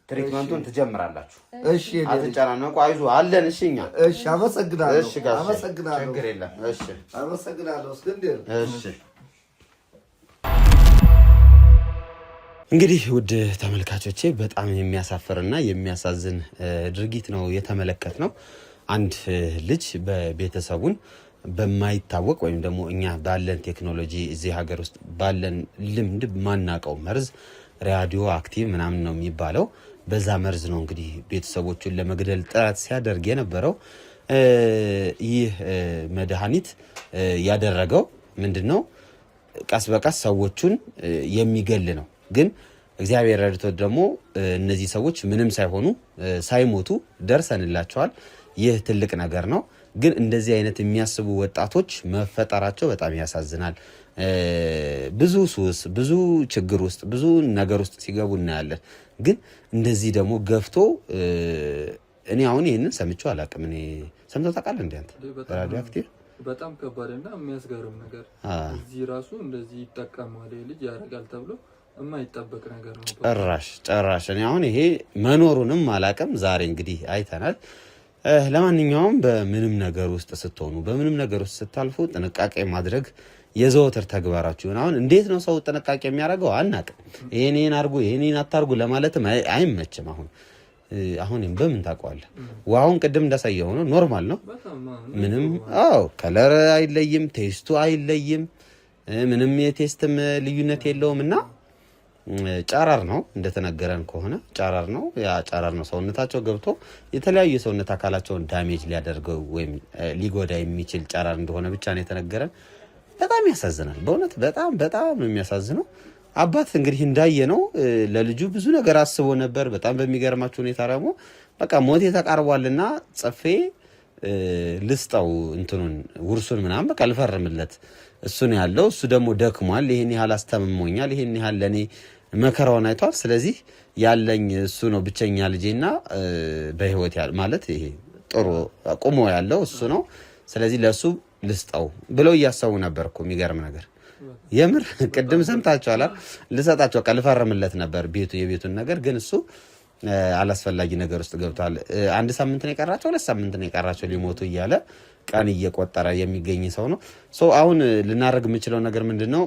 ትሪትመንቱን ትጀምራላችሁ። እሺ፣ አትጨናነቁ፣ አይዞ አለን። እሺ፣ እኛ እሺ፣ አመሰግናለሁ። እሺ፣ ጋር አመሰግናለሁ። ችግር የለም። እሺ፣ አመሰግናለሁ እስክንድር። እሺ፣ እንግዲህ ውድ ተመልካቾቼ በጣም የሚያሳፍርና የሚያሳዝን ድርጊት ነው የተመለከትነው። አንድ ልጅ በቤተሰቡን በማይታወቅ ወይም ደግሞ እኛ ባለን ቴክኖሎጂ እዚህ ሀገር ውስጥ ባለን ልምድ ማናቀው መርዝ ራዲዮ አክቲቭ ምናምን ነው የሚባለው። በዛ መርዝ ነው እንግዲህ ቤተሰቦቹን ለመግደል ጥረት ሲያደርግ የነበረው። ይህ መድኃኒት ያደረገው ምንድነው? ቀስ በቀስ ሰዎቹን የሚገል ነው። ግን እግዚአብሔር ረድቶት ደግሞ እነዚህ ሰዎች ምንም ሳይሆኑ ሳይሞቱ ደርሰንላቸዋል። ይህ ትልቅ ነገር ነው። ግን እንደዚህ አይነት የሚያስቡ ወጣቶች መፈጠራቸው በጣም ያሳዝናል። ብዙ ሱስ፣ ብዙ ችግር ውስጥ፣ ብዙ ነገር ውስጥ ሲገቡ እናያለን። ግን እንደዚህ ደግሞ ገፍቶ እኔ አሁን ይህንን ሰምቼው አላውቅም። እኔ ሰምተው ታውቃለህ? እንደ አንተ ራዲዮ አክቲቭ በጣም ከባድና የሚያስገርም ነገር እዚህ ራሱ እንደዚህ ይጠቀማል ልጅ ያደርጋል ተብሎ የማይጠበቅ ነገር ነው። ጭራሽ እኔ አሁን ይሄ መኖሩንም አላውቅም። ዛሬ እንግዲህ አይተናል። ለማንኛውም በምንም ነገር ውስጥ ስትሆኑ፣ በምንም ነገር ውስጥ ስታልፉ ጥንቃቄ ማድረግ የዘወትር ተግባራችሁ ይሁን። አሁን እንዴት ነው ሰው ጥንቃቄ የሚያደርገው አናውቅም። ይሄን አርጉ ይሄን አታርጉ ለማለትም አይመችም። አሁን በምን ታውቀዋለህ? ውሃውን ቅድም እንዳሳየው ነው፣ ኖርማል ነው። ምንም ከለር አይለይም፣ ቴስቱ አይለይም፣ ምንም የቴስትም ልዩነት የለውም። እና ጨረር ነው እንደተነገረን ከሆነ ጨረር ነው። ያ ጨረር ነው ሰውነታቸው ገብቶ የተለያዩ የሰውነት አካላቸውን ዳሜጅ ሊያደርገው ወይም ሊጎዳ የሚችል ጨረር እንደሆነ ብቻ ነው የተነገረን። በጣም ያሳዝናል። በእውነት በጣም ነው የሚያሳዝነው። አባት እንግዲህ እንዳየ ነው ለልጁ ብዙ ነገር አስቦ ነበር። በጣም በሚገርማችሁ ሁኔታ ደግሞ በቃ ሞቴ ተቃርቧልና ጽፌ ልስጠው እንትኑን ውርሱን ምናምን በቃ ልፈርምለት እሱ ነው ያለው። እሱ ደግሞ ደክሟል። ይሄን ያህል አስተምሞኛል፣ ይሄን ያህል ለኔ መከራውን አይቷል። ስለዚህ ያለኝ እሱ ነው ብቸኛ ልጄና በህይወት ማለት ይሄ ጥሩ ቆሞ ያለው እሱ ነው። ስለዚህ ለሱ ልስጠው ብለው እያሰቡ ነበር እኮ። የሚገርም ነገር የምር ቅድም ሰምታችኋል። ልሰጣቸው ልፈርምለት ነበር የቤቱን ነገር፣ ግን እሱ አላስፈላጊ ነገር ውስጥ ገብቷል። 1 ሳምንት ነው የቀራቸው፣ 2 ሳምንት ነው የቀራቸው ሊሞቱ እያለ ቀን እየቆጠረ የሚገኝ ሰው ነው። አሁን ልናደርግ የምንችለው ነገር ምንድነው?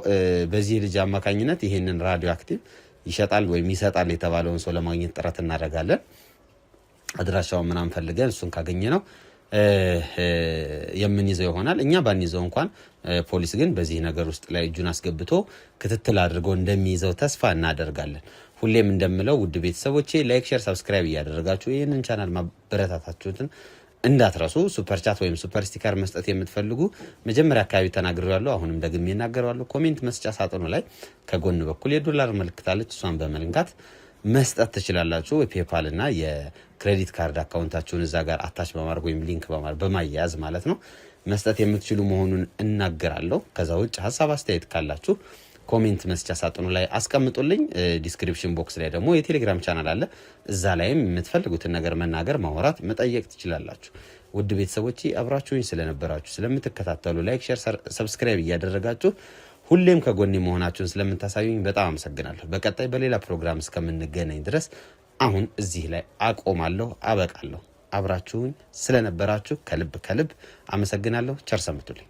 በዚህ ልጅ አማካኝነት ይሄንን ራዲዮ አክቲቭ ይሸጣል ወይም ይሰጣል የተባለውን ሰው ለማግኘት ጥረት እናደርጋለን። አድራሻውን ምናምን ፈልገን እሱን ካገኘ ነው የምንይዘው ይሆናል። እኛ ባንይዘው እንኳን ፖሊስ ግን በዚህ ነገር ውስጥ ላይ እጁን አስገብቶ ክትትል አድርጎ እንደሚይዘው ተስፋ እናደርጋለን። ሁሌም እንደምለው ውድ ቤተሰቦቼ ላይክ፣ ሼር፣ ሰብስክራይብ እያደረጋችሁ ይህንን ቻናል ማበረታታችሁትን እንዳትረሱ። ሱፐር ቻት ወይም ሱፐር ስቲከር መስጠት የምትፈልጉ መጀመሪያ አካባቢ ተናግሬያለሁ፣ አሁንም ደግሜ እናገራለሁ። ኮሜንት መስጫ ሳጥኑ ላይ ከጎን በኩል የዶላር ምልክት አለች። እሷን በመንካት መስጠት ትችላላችሁ። ፔፓል እና የክሬዲት ካርድ አካውንታችሁን እዛ ጋር አታች በማድረግ ወይም ሊንክ በማያያዝ ማለት ነው መስጠት የምትችሉ መሆኑን እናገራለሁ። ከዛ ውጭ ሀሳብ አስተያየት ካላችሁ ኮሜንት መስጫ ሳጥኑ ላይ አስቀምጡልኝ። ዲስክሪፕሽን ቦክስ ላይ ደግሞ የቴሌግራም ቻናል አለ። እዛ ላይም የምትፈልጉትን ነገር መናገር፣ ማውራት፣ መጠየቅ ትችላላችሁ። ውድ ቤተሰቦቼ አብራችሁኝ ስለነበራችሁ ስለምትከታተሉ፣ ላይክ፣ ሼር፣ ሰብስክራይብ እያደረጋችሁ ሁሌም ከጎኔ መሆናችሁን ስለምታሳዩኝ በጣም አመሰግናለሁ። በቀጣይ በሌላ ፕሮግራም እስከምንገናኝ ድረስ አሁን እዚህ ላይ አቆማለሁ፣ አበቃለሁ። አብራችሁኝ ስለነበራችሁ ከልብ አመሰግናለሁ። ቸር ሰንብቱልኝ።